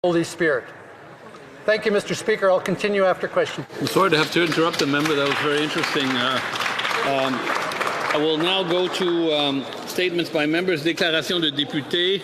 Holy Spirit. Thank you, Mr. Speaker. I'll continue after question. I'm sorry to have to interrupt the member. That was very interesting. I will now go to statements by members. Déclaration de député.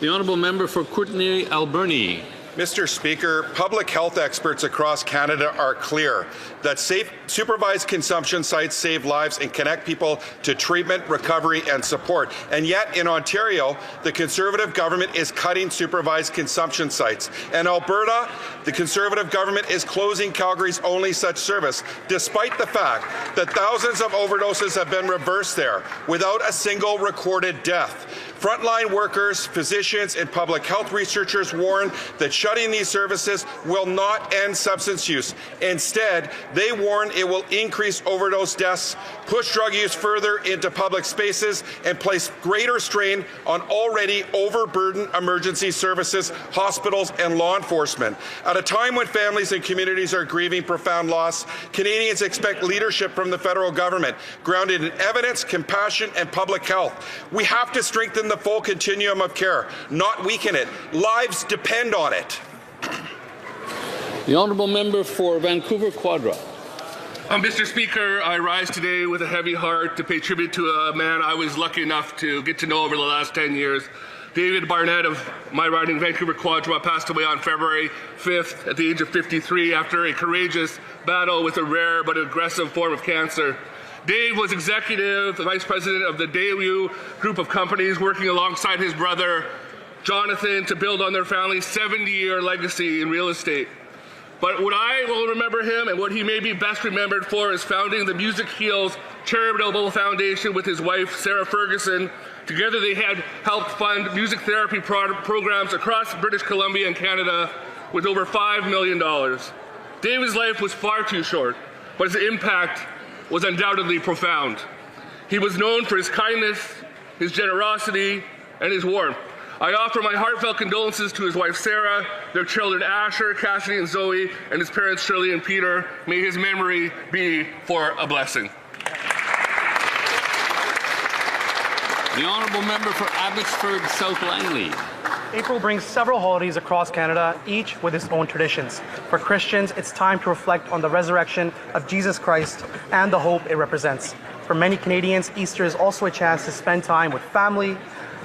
The honourable member for Courtenay Alberni. Mr. Speaker, public health experts across Canada are clear that safe, supervised consumption sites save lives and connect people to treatment, recovery and support. And yet in Ontario, the Conservative government is cutting supervised consumption sites. In Alberta, the Conservative government is closing Calgary's only such service, despite the fact that thousands of overdoses have been reversed there without a single recorded death. Frontline workers, physicians and public health researchers warn that shutting these services will not end substance use. Instead, they warn it will increase overdose deaths, push drug use further into public spaces, and place greater strain on already overburdened emergency services, hospitals, and law enforcement. At a time when families and communities are grieving profound loss, Canadians expect leadership from the federal government, grounded in evidence, compassion, and public health. We have to strengthen the full continuum of care, not weaken it. Lives depend on it. The honourable member for Vancouver Quadra. Mr. Speaker, I rise today with a heavy heart to pay tribute to a man I was lucky enough to get to know over the last 10 years. David Barnett of my riding Vancouver Quadra passed away on February 5th at the age of 53 after a courageous battle with a rare but aggressive form of cancer. Dave was executive, the vice president of the Daewoo group of companies, working alongside his brother, Jonathan, to build on their family's 70-year legacy in real estate. But what I will remember him and what he may be best remembered for is founding the Music Heals Charitable Foundation with his wife, Sarah Ferguson. Together they had helped fund music therapy programs across British Columbia and Canada with over $5 million. David's life was far too short, but his impact was undoubtedly profound. He was known for his kindness, his generosity, and his warmth. I offer my heartfelt condolences to his wife Sarah, their children Asher, Cassidy and Zoe, and his parents Shirley and Peter. May his memory be for a blessing. The honourable member for Abbotsford South Langley. April brings several holidays across Canada, each with its own traditions. For Christians, it's time to reflect on the resurrection of Jesus Christ and the hope it represents. For many Canadians, Easter is also a chance to spend time with family,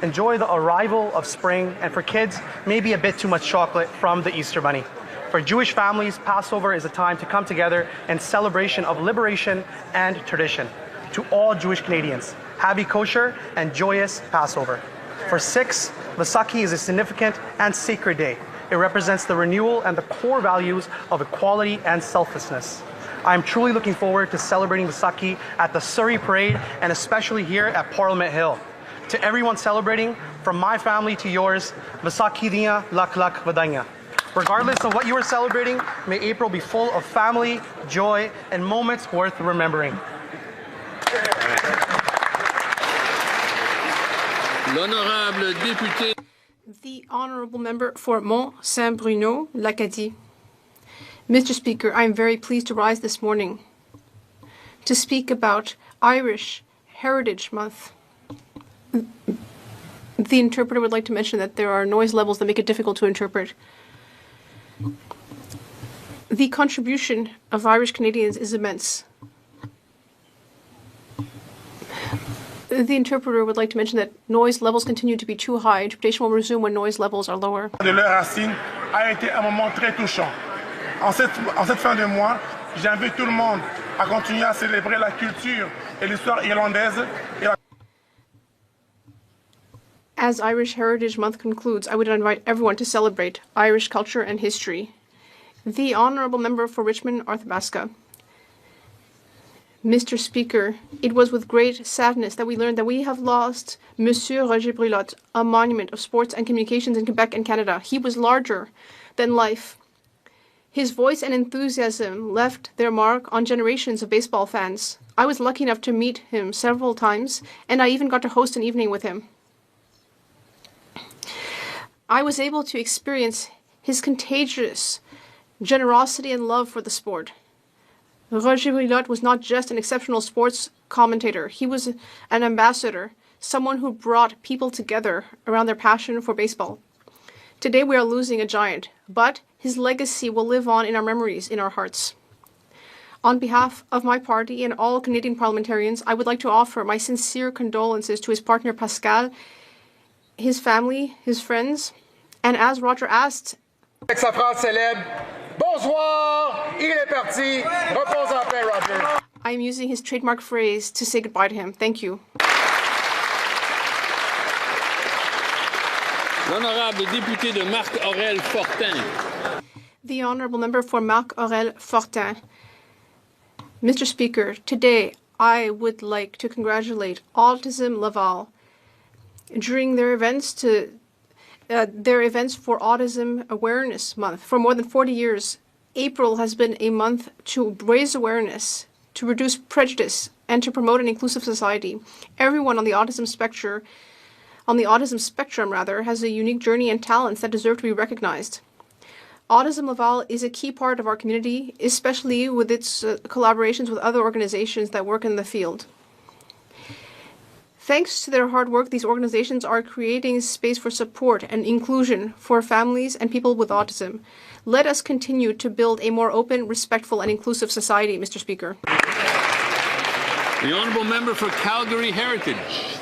enjoy the arrival of spring, and for kids, maybe a bit too much chocolate from the Easter Bunny. For Jewish families, Passover is a time to come together in celebration of liberation and tradition. To all Jewish Canadians, happy kosher and joyous Passover. For Sikhs, Vaisakhi is a significant and sacred day. It represents the renewal and the core values of equality and selflessness. I am truly looking forward to celebrating Vaisakhi at the Surrey Parade and especially here at Parliament Hill. To everyone celebrating, from my family to yours, Vaisakhi Diyan Lakh Lakh Vadaiyan. Regardless of what you are celebrating, may April be full of family, joy, and moments worth remembering. L'honorable député. The honourable member for Mont-Saint-Bruno, l'Acadie. Mr. Speaker, I am very pleased to rise this morning to speak about Irish Heritage Month. The interpreter would like to mention that there are noise levels that make it difficult to interpret. The contribution of Irish Canadians is immense. The interpreter would like to mention that noise levels continue to be too high. Interpretation will resume when noise levels are lower. De leur racine a été un moment très touchant. En cette fin de mois, j'invite tout le monde à continuer à célébrer la culture et l'histoire irlandaise. As Irish Heritage Month concludes, I would invite everyone to celebrate Irish culture and history. The honourable member for Richmond, Arthabaska. Mr. Speaker, it was with great sadness that we learned that we have lost Monsieur Roger Brulotte, a monument of sports and communications in Quebec and Canada. He was larger than life. His voice and enthusiasm left their mark on generations of baseball fans. I was lucky enough to meet him several times, and I even got to host an evening with him. I was able to experience his contagious generosity and love for the sport. Roger Brulotte was not just an exceptional sports commentator. He was an ambassador, someone who brought people together around their passion for baseball. Today we are losing a giant, but his legacy will live on in our memories, in our hearts. On behalf of my party and all Canadian parliamentarians, I would like to offer my sincere condolences to his partner Pascal, his family, his friends, and as Roger asked, avec sa phrase célèbre, bonsoir, il est parti, repose en paix, Roger. I am using his trademark phrase to say goodbye to him. Thank you. L'honorable député de Marc-Aurèle Fortin. The honourable member for Marc-Aurèle Fortin. Mr. Speaker, today I would like to congratulate Autism Laval during their events for Autism Awareness Month. For more than 40 years, April has been a month to raise awareness, to reduce prejudice, and to promote an inclusive society. Everyone on the autism spectrum, has a unique journey and talents that deserve to be recognized. Autism Laval is a key part of our community, especially with its collaborations with other organizations that work in the field. Thanks to their hard work, these organizations are creating space for support and inclusion for families and people with autism. Let us continue to build a more open, respectful, and inclusive society, Mr. Speaker. The honourable member for Calgary Heritage.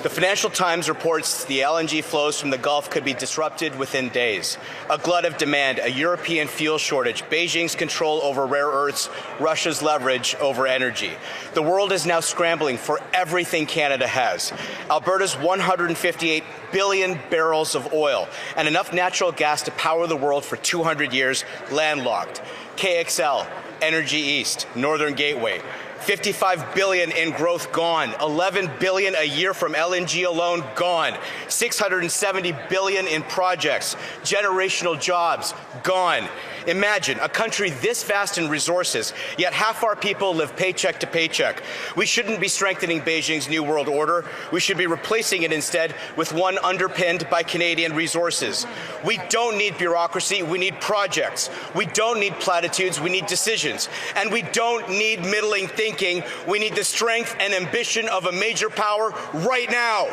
The Financial Times reports the LNG flows from the Gulf could be disrupted within days. A glut of demand, a European fuel shortage, Beijing's control over rare earths, Russia's leverage over energy. The world is now scrambling for everything Canada has. Alberta's 158 billion barrels of oil and enough natural gas to power the world for 200 years, landlocked. KXL, Energy East, Northern Gateway. 55 billion in growth gone, 11 billion a year from LNG alone gone, 670 billion in projects, generational jobs gone. Imagine a country this vast in resources, yet half our people live paycheck to paycheck. We shouldn't be strengthening Beijing's New World Order. We should be replacing it instead with one underpinned by Canadian resources. We don't need bureaucracy, we need projects. We don't need platitudes, we need decisions. And we don't need middling thinking, we need the strength and ambition of a major power right now.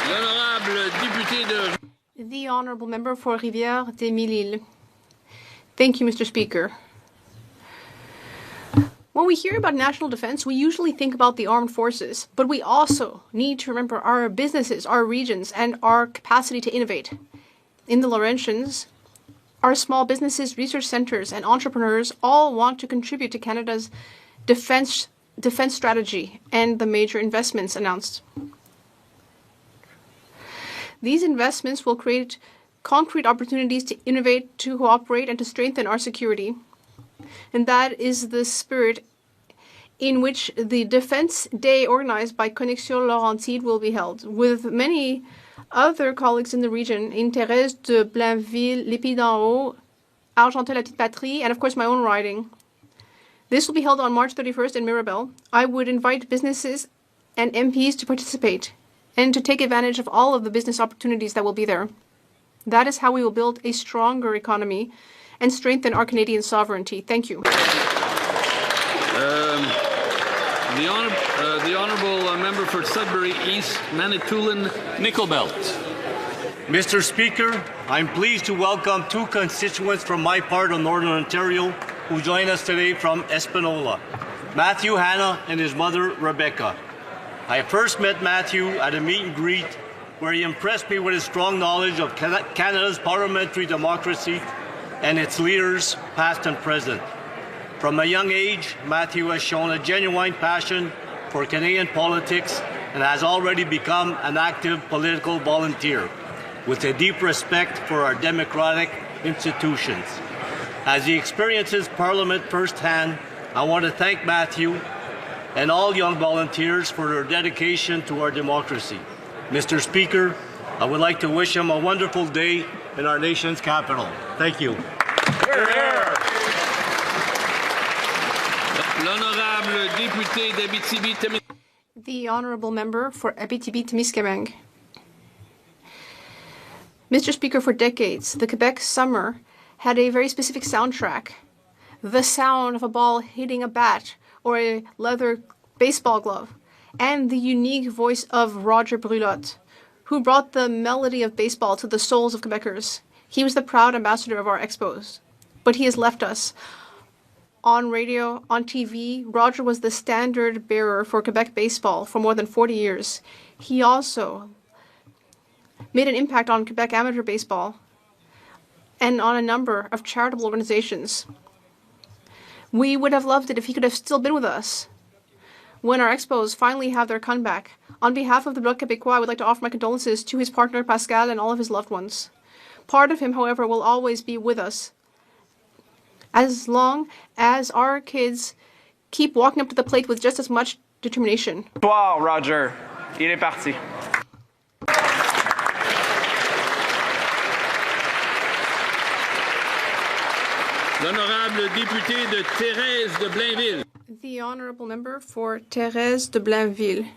L'honorable député de... The honourable member for Rivière-des-Mille-Îles. Thank you, Mr. Speaker. When we hear about national defense, we usually think about the armed forces, but we also need to remember our businesses, our regions, and our capacity to innovate. In the Laurentians, our small businesses, research centres, and entrepreneurs all want to contribute to Canada's defense strategy and the major investments announced. These investments will create concrete opportunities to innovate, to cooperate, and to strengthen our security. And that is the spirit in which the Defense Day organized by Connexion Laurentide will be held, with many other colleagues in the region, in Thérèse de Blainville, L'Épée d'en Haut, Argental-la-Petite-Patrie, and of course my own riding. This will be held on March 31st in Mirabel. I would invite businesses and MPs to participate and to take advantage of all of the business opportunities that will be there. That is how we will build a stronger economy and strengthen our Canadian sovereignty. Thank you. The honourable member for Sudbury East, Manitoulin, Nickelbelt. Mr. Speaker, I'm pleased to welcome two constituents from my part of Northern Ontario who join us today from Espanola, Matthew Hanna and his mother, Rebecca. I first met Matthew at a meet and greet where he impressed me with his strong knowledge of Canada's parliamentary democracy and its leaders, past and present. From a young age, Matthew has shown a genuine passion for Canadian politics and has already become an active political volunteer with a deep respect for our democratic institutions. As he experiences Parliament firsthand, I want to thank Matthew and all young volunteers for their dedication to our democracy. Mr. Speaker, I would like to wish him a wonderful day in our nation's capital. Thank you. L'honorable député d'Abitibi-Témiscamingue. The honourable member for Abitibi-Témiscamingue. Mr. Speaker, for decades, the Quebec summer had a very specific soundtrack. The sound of a ball hitting a bat or a leather baseball glove, and the unique voice of Roger Brulotte, who brought the melody of baseball to the souls of Quebecers. He was the proud ambassador of our expos. But he has left us. On radio, on TV, Roger was the standard bearer for Quebec baseball for more than 40 years. He also made an impact on Quebec amateur baseball and on a number of charitable organizations. We would have loved it if he could have still been with us when our expos finally have their comeback. On behalf of the Bloc Québécois, I would like to offer my condolences to his partner Pascal and all of his loved ones. Part of him, however, will always be with us as long as our kids keep walking up to the plate with just as much determination. Bonsoir, Roger. Il est parti. L'honorable député de Thérèse de Blainville. The honorable member for Thérèse de Blainville.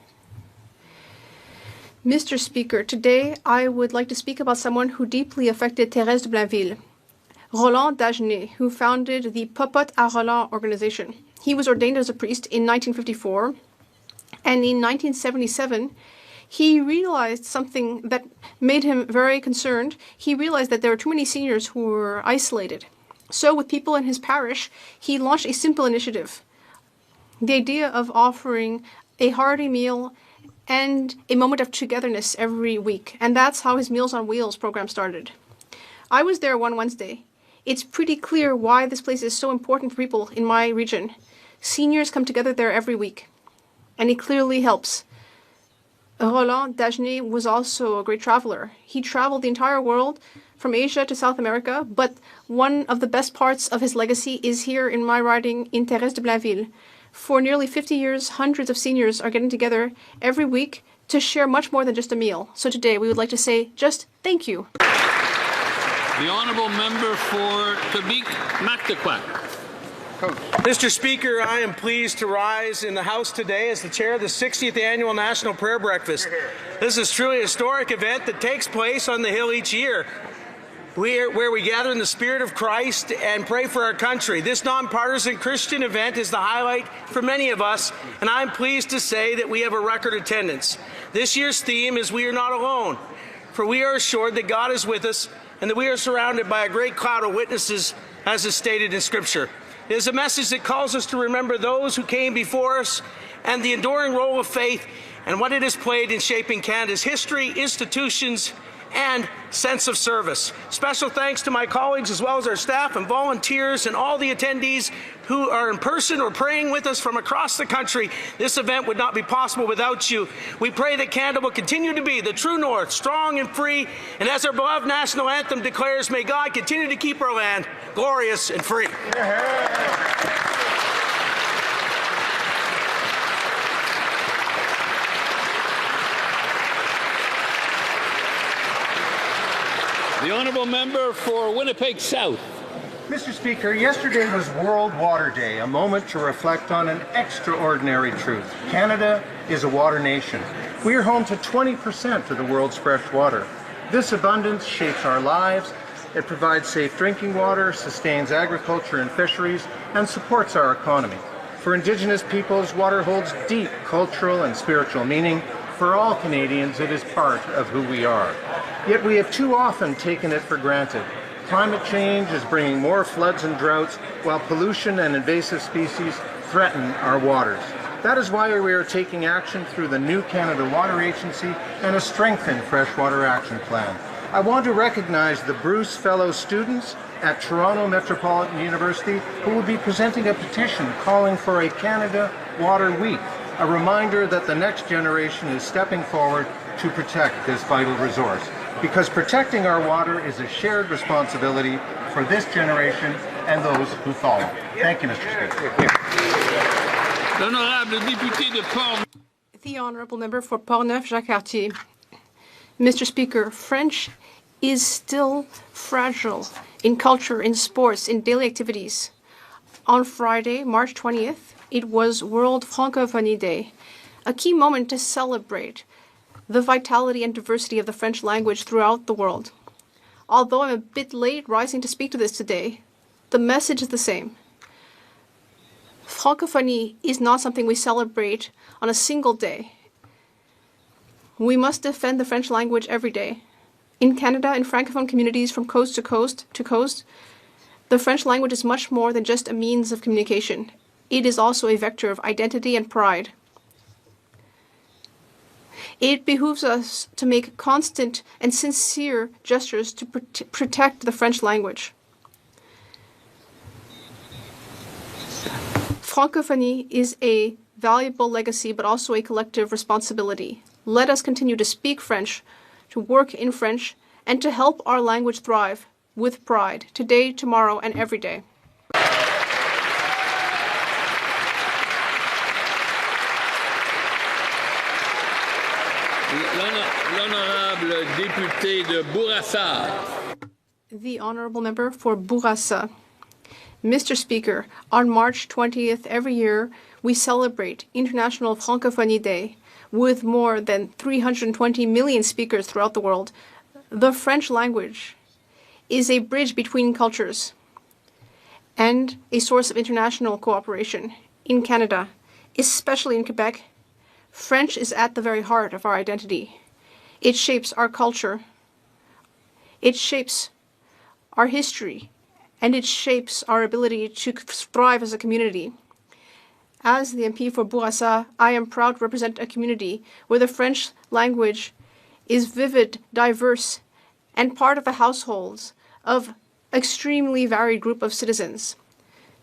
Mr. Speaker, today I would like to speak about someone who deeply affected Thérèse de Blainville. Roland Dagenet, who founded the Popote à Roland organization. He was ordained as a priest in 1954, and in 1977, he realized something that made him very concerned. He realized that there were too many seniors who were isolated. So with people in his parish, he launched a simple initiative. The idea of offering a hearty meal and a moment of togetherness every week. And that's how his Meals on Wheels program started. I was there one Wednesday. It's pretty clear why this place is so important for people in my region. Seniors come together there every week, and it clearly helps. Roland Dagenet was also a great traveler. He traveled the entire world, from Asia to South America, but one of the best parts of his legacy is here in my riding in Thérèse de Blainville. For nearly 50 years, hundreds of seniors are getting together every week to share much more than just a meal. So today we would like to say just thank you. The honourable member for Quebec-Mactaquac. Mr. Speaker, I am pleased to rise in the House today as the chair of the 60th Annual National Prayer Breakfast. This is truly a historic event that takes place on the Hill each year, where we gather in the spirit of Christ and pray for our country. This nonpartisan Christian event is the highlight for many of us, and I'm pleased to say that we have a record attendance. This year's theme is We Are Not Alone, for we are assured that God is with us and that we are surrounded by a great cloud of witnesses, as is stated in Scripture. It is a message that calls us to remember those who came before us and the enduring role of faith and what it has played in shaping Canada's history, institutions, and sense of service. Special thanks to my colleagues as well as our staff and volunteers and all the attendees who are in person or praying with us from across the country. This event would not be possible without you. We pray that Canada will continue to be the true north, strong and free, and as our beloved national anthem declares, may God continue to keep our land glorious and free. The honourable member for Winnipeg South. Mr. Speaker, yesterday was World Water Day, a moment to reflect on an extraordinary truth. Canada is a water nation. We are home to 20% of the world's fresh water. This abundance shapes our lives. It provides safe drinking water, sustains agriculture and fisheries, and supports our economy. For Indigenous peoples, water holds deep cultural and spiritual meaning. For all Canadians, it is part of who we are. Yet we have too often taken it for granted. Climate change is bringing more floods and droughts, while pollution and invasive species threaten our waters. That is why we are taking action through the new Canada Water Agency and a strengthened Freshwater Action Plan. I want to recognize the Bruce Fellow students at Toronto Metropolitan University who will be presenting a petition calling for a Canada Water Week, a reminder that the next generation is stepping forward to protect this vital resource. Because protecting our water is a shared responsibility for this generation and those who follow. Thank you, Mr. Speaker. L'honorable député de Port. The honourable member for Portneuf-Jacques-Cartier. Mr. Speaker, French is still fragile in culture, in sports, in daily activities. On Friday, March 20th, it was World Francophonie Day, a key moment to celebrate the vitality and diversity of the French language throughout the world. Although I'm a bit late rising to speak to this today, the message is the same. Francophonie is not something we celebrate on a single day. We must defend the French language every day. In Canada, in Francophone communities from coast to coast, the French language is much more than just a means of communication. It is also a vector of identity and pride. It behooves us to make constant and sincere gestures to protect the French language. Francophonie is a valuable legacy, but also a collective responsibility. Let us continue to speak French, to work in French, and to help our language thrive with pride, today, tomorrow, and every day. L'honorable député de Bourassa. The honorable member for Bourassa. Mr. Speaker, on March 20th every year, we celebrate International Francophonie Day with more than 320 million speakers throughout the world. The French language is a bridge between cultures and a source of international cooperation. In Canada, especially in Quebec, French is at the very heart of our identity. It shapes our culture, it shapes our history, and it shapes our ability to thrive as a community. As the MP for Bourassa, I am proud to represent a community where the French language is vivid, diverse, and part of the households of extremely varied group of citizens.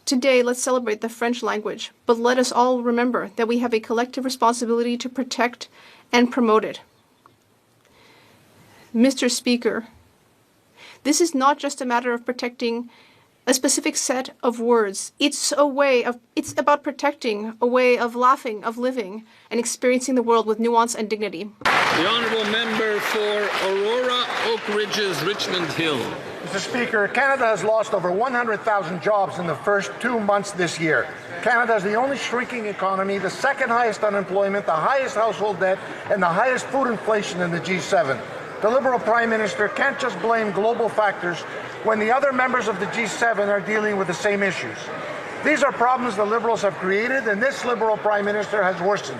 Today, let's celebrate the French language, but let us all remember that we have a collective responsibility to protect and promote it. Mr. Speaker, this is not just a matter of protecting a specific set of words. It's about protecting a way of laughing, of living, and experiencing the world with nuance and dignity. The honourable member for Aurora, Oak Ridges, Richmond Hill. Mr. Speaker, Canada has lost over 100,000 jobs in the first 2 months this year. Canada is the only shrinking economy, the second highest unemployment, the highest household debt, and the highest food inflation in the G7. The Liberal Prime Minister can't just blame global factors when the other members of the G7 are dealing with the same issues. These are problems the Liberals have created, and this Liberal Prime Minister has worsened.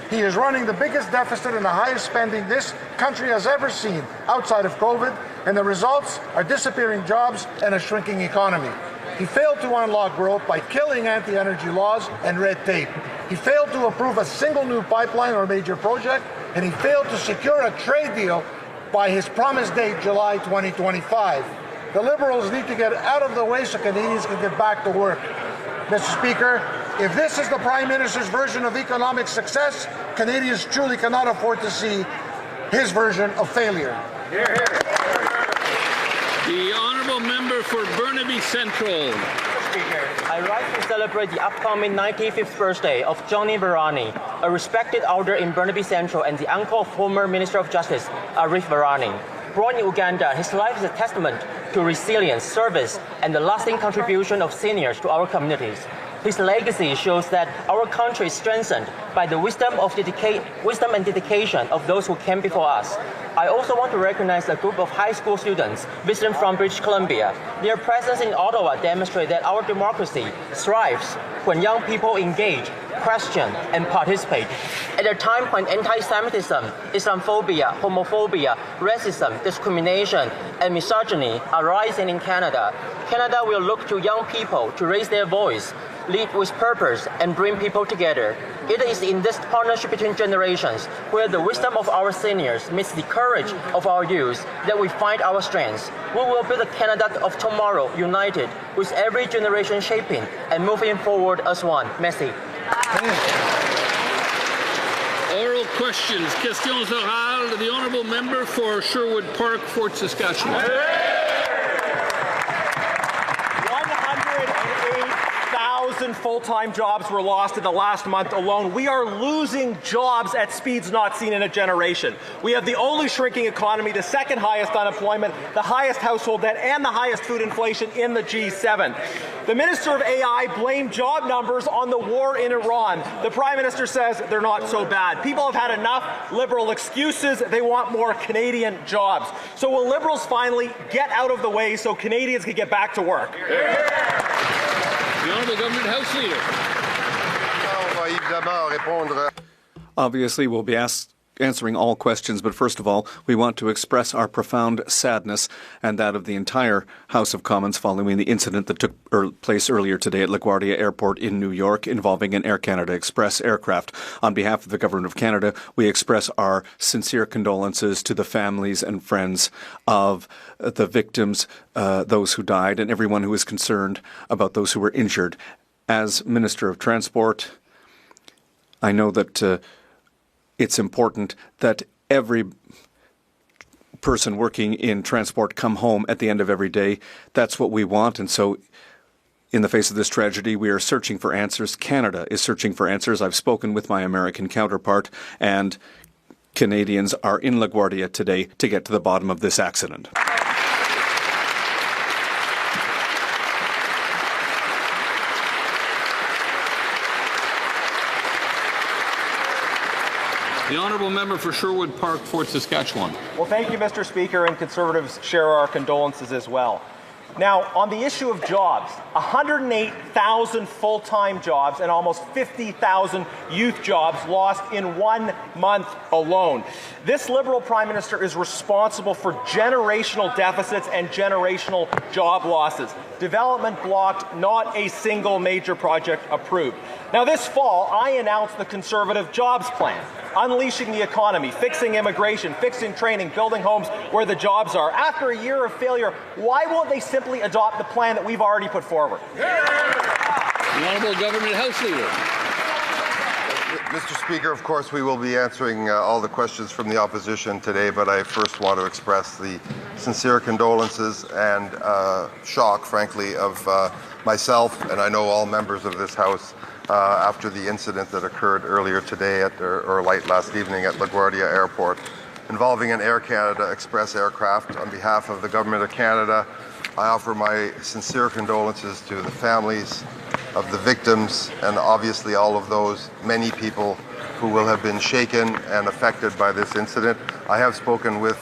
He is running the biggest deficit and the highest spending this country has ever seen outside of COVID, and the results are disappearing jobs and a shrinking economy. He failed to unlock growth by killing anti-energy laws and red tape. He failed to approve a single new pipeline or major project, and he failed to secure a trade deal by his promised date, July 2025. The Liberals need to get out of the way so Canadians can get back to work. Mr. Speaker, if this is the Prime Minister's version of economic success, Canadians truly cannot afford to see his version of failure. The honourable member for Burnaby Central. Speaker, I rise to celebrate the upcoming 95th birthday of Johnny Varani, a respected elder in Burnaby Central and the uncle of former Minister of Justice, Arif Varani. Born in Uganda, his life is a testament to resilience, service, and the lasting contribution of seniors to our communities. His legacy shows that our country is strengthened by the wisdom and dedication of those who came before us. I also want to recognize a group of high school students visiting from British Columbia. Their presence in Ottawa demonstrates that our democracy thrives when young people engage, question, and participate. At a time when anti-Semitism, Islamophobia, homophobia, racism, discrimination, and misogyny are rising in Canada, Canada will look to young people to raise their voice, lead with purpose, and bring people together. It is in this partnership between generations, where the wisdom of our seniors meets the courage of our youth, that we find our strengths. We will build a Canada of tomorrow, united, with every generation shaping and moving forward as one. Merci. Oral questions. Questions orales. The honourable member for Sherwood Park, Fort Saskatchewan. 108,000 full-time jobs were lost in the last month alone. We are losing jobs at speeds not seen in a generation. We have the only shrinking economy, the second highest unemployment, the highest household debt, and the highest food inflation in the G7. The Minister of AI blamed job numbers on the war in Iran. The Prime Minister says they're not so bad. People have had enough Liberal excuses. They want more Canadian jobs. So will Liberals finally get out of the way so Canadians can get back to work? The Honourable Government House Leader. Obviously, we'll be answering all questions, but first of all, we want to express our profound sadness and that of the entire House of Commons following the incident that took place earlier today at LaGuardia Airport in New York involving an Air Canada Express aircraft. On behalf of the Government of Canada, we express our sincere condolences to the families and friends of the victims, those who died, and everyone who is concerned about those who were injured. As Minister of Transport, I know that it's important that every person working in transport come home at the end of every day. That's what we want. And so in the face of this tragedy, we are searching for answers. Canada is searching for answers. I've spoken with my American counterpart, and Canadians are in LaGuardia today to get to the bottom of this accident. The honourable member for Sherwood Park, Fort Saskatchewan. Well, thank you, Mr. Speaker, and Conservatives share our condolences as well. Now, on the issue of jobs, 108,000 full-time jobs and almost 50,000 youth jobs lost in 1 month alone. This Liberal Prime Minister is responsible for generational deficits and generational job losses. Development blocked, not a single major project approved. Now, this fall, I announced the Conservative Jobs Plan, unleashing the economy, fixing immigration, fixing training, building homes where the jobs are. After a year of failure, why won't they simply adopt the plan that we've already put forward? The Honourable Government House Leader. Mr. Speaker, of course, we will be answering all the questions from the opposition today, but I first want to express the sincere condolences and shock, frankly, of myself and I know all members of this House after the incident that occurred earlier today or late last evening at LaGuardia Airport involving an Air Canada Express aircraft. On behalf of the Government of Canada, I offer my sincere condolences to the families of the victims and obviously all of those many people who will have been shaken and affected by this incident. I have spoken with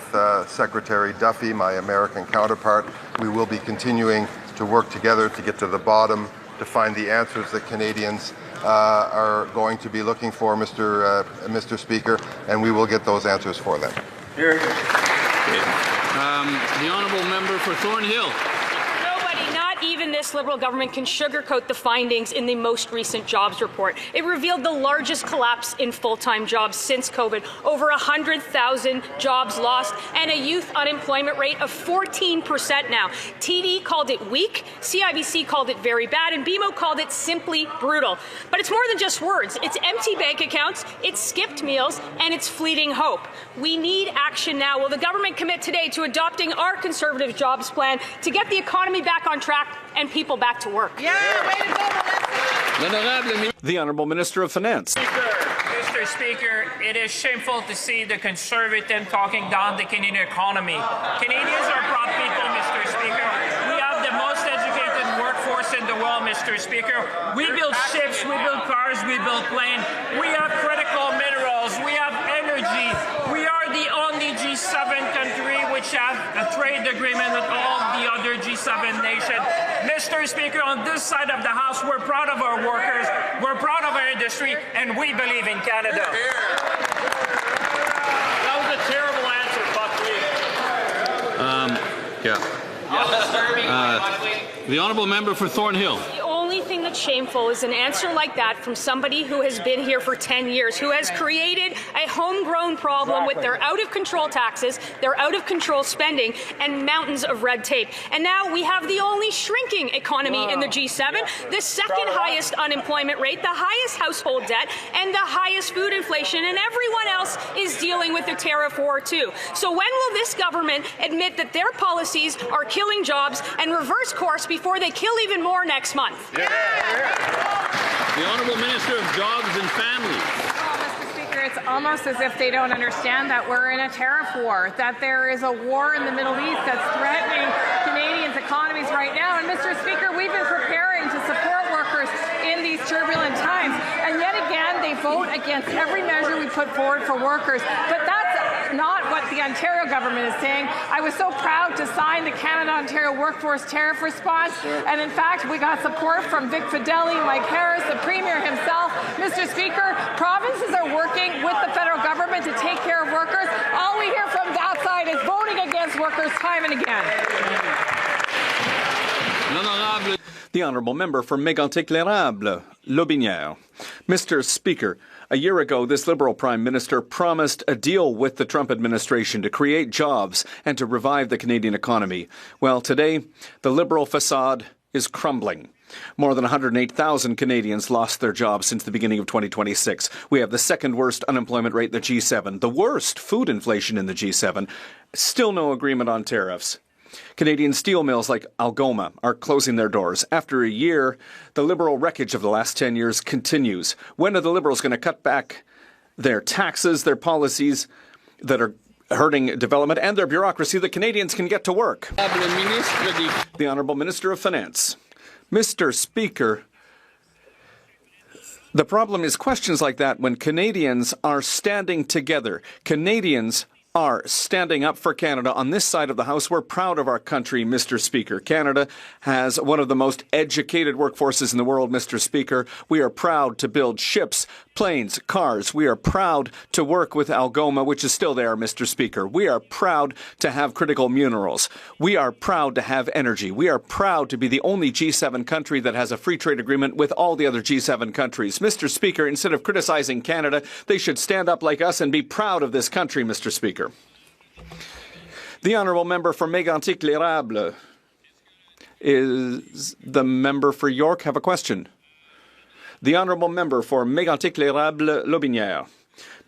Secretary Duffy, my American counterpart. We will be continuing to work together to get to the bottom, to find the answers that Canadians are going to be looking for, Mr. Speaker, and we will get those answers for them. Here. The honourable member for Thornhill. Not even this Liberal government can sugarcoat the findings in the most recent jobs report. It revealed the largest collapse in full-time jobs since COVID, over 100,000 jobs lost, and a youth unemployment rate of 14% now. TD called it weak, CIBC called it very bad, and BMO called it simply brutal. But it's more than just words. It's empty bank accounts, it's skipped meals, and it's fleeting hope. We need action now. Will the government commit today to adopting our Conservative jobs plan to get the economy back on track and people back to work? Yeah, way to go, The Honourable Minister of Finance. Mr. Speaker, it is shameful to see the Conservative talking down the Canadian economy. Canadians are proud people, Mr. Speaker. We have the most educated workforce in the world, Mr. Speaker. We build ships, we build cars, we build planes. We have critical minerals, we have energy. We are the only G7 country which have a trade agreement with all the other G7 nations. Mr. Speaker, on this side of the House, we're proud of our workers, we're proud of our industry, and we believe in Canada. That was a terrible answer, Buckley. The honourable member for Thornhill. The only thing that's shameful is an answer like that from somebody who has been here for 10 years, who has created a homegrown problem with their out-of-control taxes, their out-of-control spending, and mountains of red tape. And now we have the only shrinking economy in the G7, the second highest unemployment rate, the highest household debt, and the highest food inflation, and everyone else is dealing with the tariff war too. So when will this government admit that their policies are killing jobs and reverse course before they kill even more next month? The Honourable Minister of Jobs and Families. Mr. Speaker, it's almost as if they don't understand that we're in a tariff war, that there is a war in the Middle East that's threatening Canadians' economies right now. And Mr. Speaker, we've been preparing to support workers in these turbulent times. And yet again, they vote against every measure we put forward for workers. But that's not what what the Ontario government is saying. I was so proud to sign the Canada-Ontario Workforce Tariff Response, and in fact, we got support from Vic Fideli, Mike Harris, the Premier himself. Mr. Speaker, provinces are working with the federal government to take care of workers. All we hear from that side is voting against workers time and again. The Honourable Member for Mégantic-l'Érable, Lotbinière. Mr. Speaker, a year ago, this Liberal Prime Minister promised a deal with the Trump administration to create jobs and to revive the Canadian economy. Well, today, the Liberal facade is crumbling. More than 108,000 Canadians lost their jobs since the beginning of 2026. We have the second worst unemployment rate in the G7, the worst food inflation in the G7. Still no agreement on tariffs. Canadian steel mills like Algoma are closing their doors. After a year, the Liberal wreckage of the last 10 years continues. When are the Liberals going to cut back their taxes, their policies that are hurting development, and their bureaucracy that Canadians can get to work? The Honourable Minister of Finance. Mr. Speaker, the problem is questions like that when Canadians are standing together. Canadians are standing up for Canada. On this side of the House, we're proud of our country, Mr. Speaker. Canada has one of the most educated workforces in the world, Mr. Speaker. We are proud to build ships, planes, cars. We are proud to work with Algoma, which is still there, Mr. Speaker. We are proud to have critical minerals. We are proud to have energy. We are proud to be the only G7 country that has a free trade agreement with all the other G7 countries. Mr. Speaker, instead of criticizing Canada, they should stand up like us and be proud of this country, Mr. Speaker. The Honourable Member for Mégantic-l'Érable. Is the member for York have a question? The Honourable Member for Mégantic-l'Érable, Lotbinière.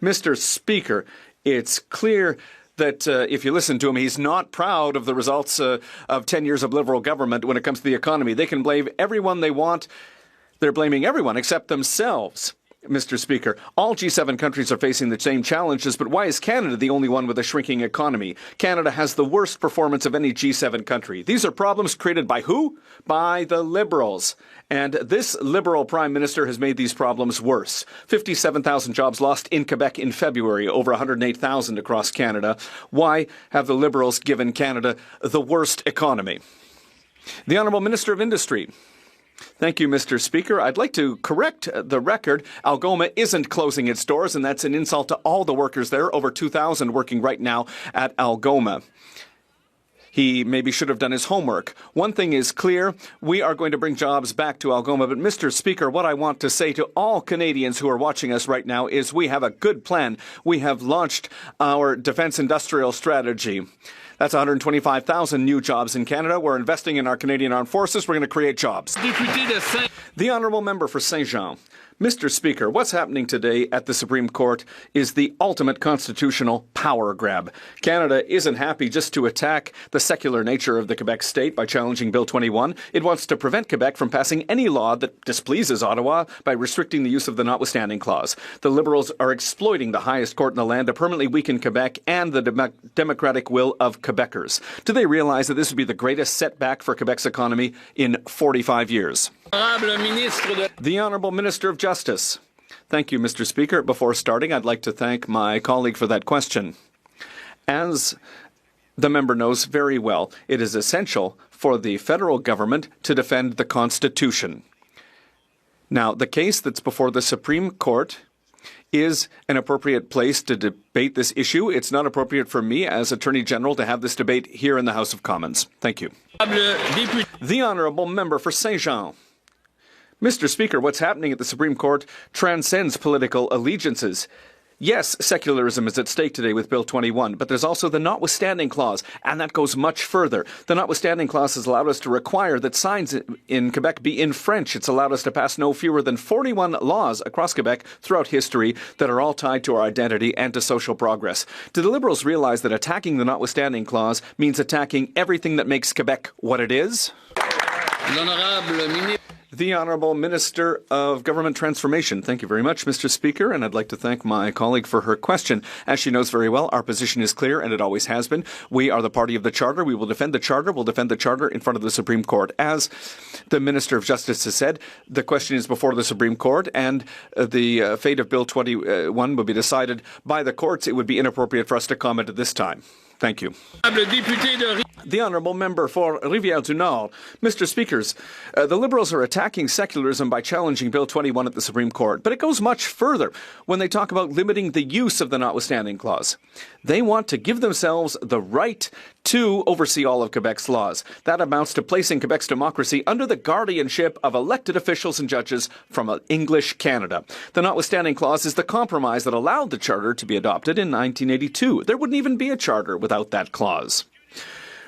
Mr. Speaker, it's clear that if you listen to him, he's not proud of the results of 10 years of Liberal government when it comes to the economy. They can blame everyone they want. They're blaming everyone except themselves. Mr. Speaker, all G7 countries are facing the same challenges, but why is Canada the only one with a shrinking economy? Canada has the worst performance of any G7 country. These are problems created by who? By the Liberals. And this Liberal Prime Minister has made these problems worse. 57,000 jobs lost in Quebec in February, over 108,000 across Canada. Why have the Liberals given Canada the worst economy? The Honourable Minister of Industry. Thank you, Mr. Speaker. I'd like to correct the record. Algoma isn't closing its doors, and that's an insult to all the workers there, over 2,000 working right now at Algoma. He maybe should have done his homework. One thing is clear, we are going to bring jobs back to Algoma. But, Mr. Speaker, what I want to say to all Canadians who are watching us right now is we have a good plan. We have launched our defence industrial strategy. That's 125,000 new jobs in Canada. We're investing in our Canadian Armed Forces. We're going to create jobs. The Honourable Member for Saint-Jean. Mr. Speaker, what's happening today at the Supreme Court is the ultimate constitutional power grab. Canada isn't happy just to attack the secular nature of the Quebec state by challenging Bill 21. It wants to prevent Quebec from passing any law that displeases Ottawa by restricting the use of the notwithstanding clause. The Liberals are exploiting the highest court in the land to permanently weaken Quebec and the democratic will of Quebecers. Do they realize that this would be the greatest setback for Quebec's economy in 45 years? The Honourable Minister of Justice. Thank you, Mr. Speaker. Before starting, I'd like to thank my colleague for that question. As the member knows very well, it is essential for the federal government to defend the Constitution. Now, the case that's before the Supreme Court is an appropriate place to debate this issue. It's not appropriate for me as Attorney General to have this debate here in the House of Commons. Thank you. The Honourable Member for Saint-Jean. Mr. Speaker, what's happening at the Supreme Court transcends political allegiances. Yes, secularism is at stake today with Bill 21, but there's also the notwithstanding clause, and that goes much further. The notwithstanding clause has allowed us to require that signs in Quebec be in French. It's allowed us to pass no fewer than 41 laws across Quebec throughout history that are all tied to our identity and to social progress. Do the Liberals realize that attacking the notwithstanding clause means attacking everything that makes Quebec what it is? The Honourable Minister of Government Transformation. Thank you very much, Mr. Speaker, and I'd like to thank my colleague for her question. As she knows very well, our position is clear, and it always has been. We are the party of the Charter. We will defend the Charter. We'll defend the Charter in front of the Supreme Court. As the Minister of Justice has said, the question is before the Supreme Court, and the fate of Bill 21 will be decided by the courts. It would be inappropriate for us to comment at this time. Thank you. The Honourable Member for Rivière-du-Nord. Mr. Speakers, the Liberals are attacking secularism by challenging Bill 21 at the Supreme Court, but it goes much further when they talk about limiting the use of the notwithstanding clause. They want to give themselves the right to oversee all of Quebec's laws. That amounts to placing Quebec's democracy under the guardianship of elected officials and judges from English Canada. The notwithstanding clause is the compromise that allowed the Charter to be adopted in 1982. There wouldn't even be a Charter without that clause.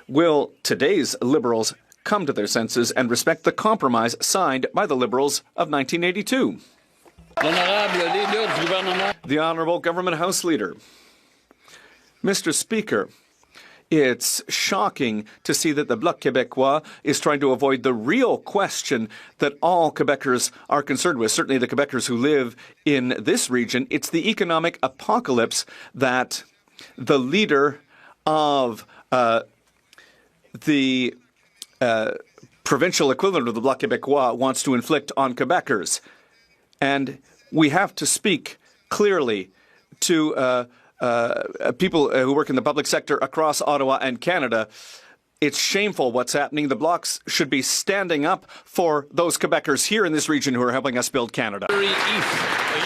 Will today's Liberals come to their senses and respect the compromise signed by the Liberals of 1982? The Honourable Government House Leader. Mr. Speaker, it's shocking to see that the Bloc Québécois is trying to avoid the real question that all Quebecers are concerned with, certainly the Quebecers who live in this region. It's the economic apocalypse that the leader of the provincial equivalent of the Bloc Québécois wants to inflict on Quebecers. And we have to speak clearly to people who work in the public sector across Ottawa and Canada. It's shameful what's happening. The Blocs should be standing up for those Quebecers here in this region who are helping us build Canada. A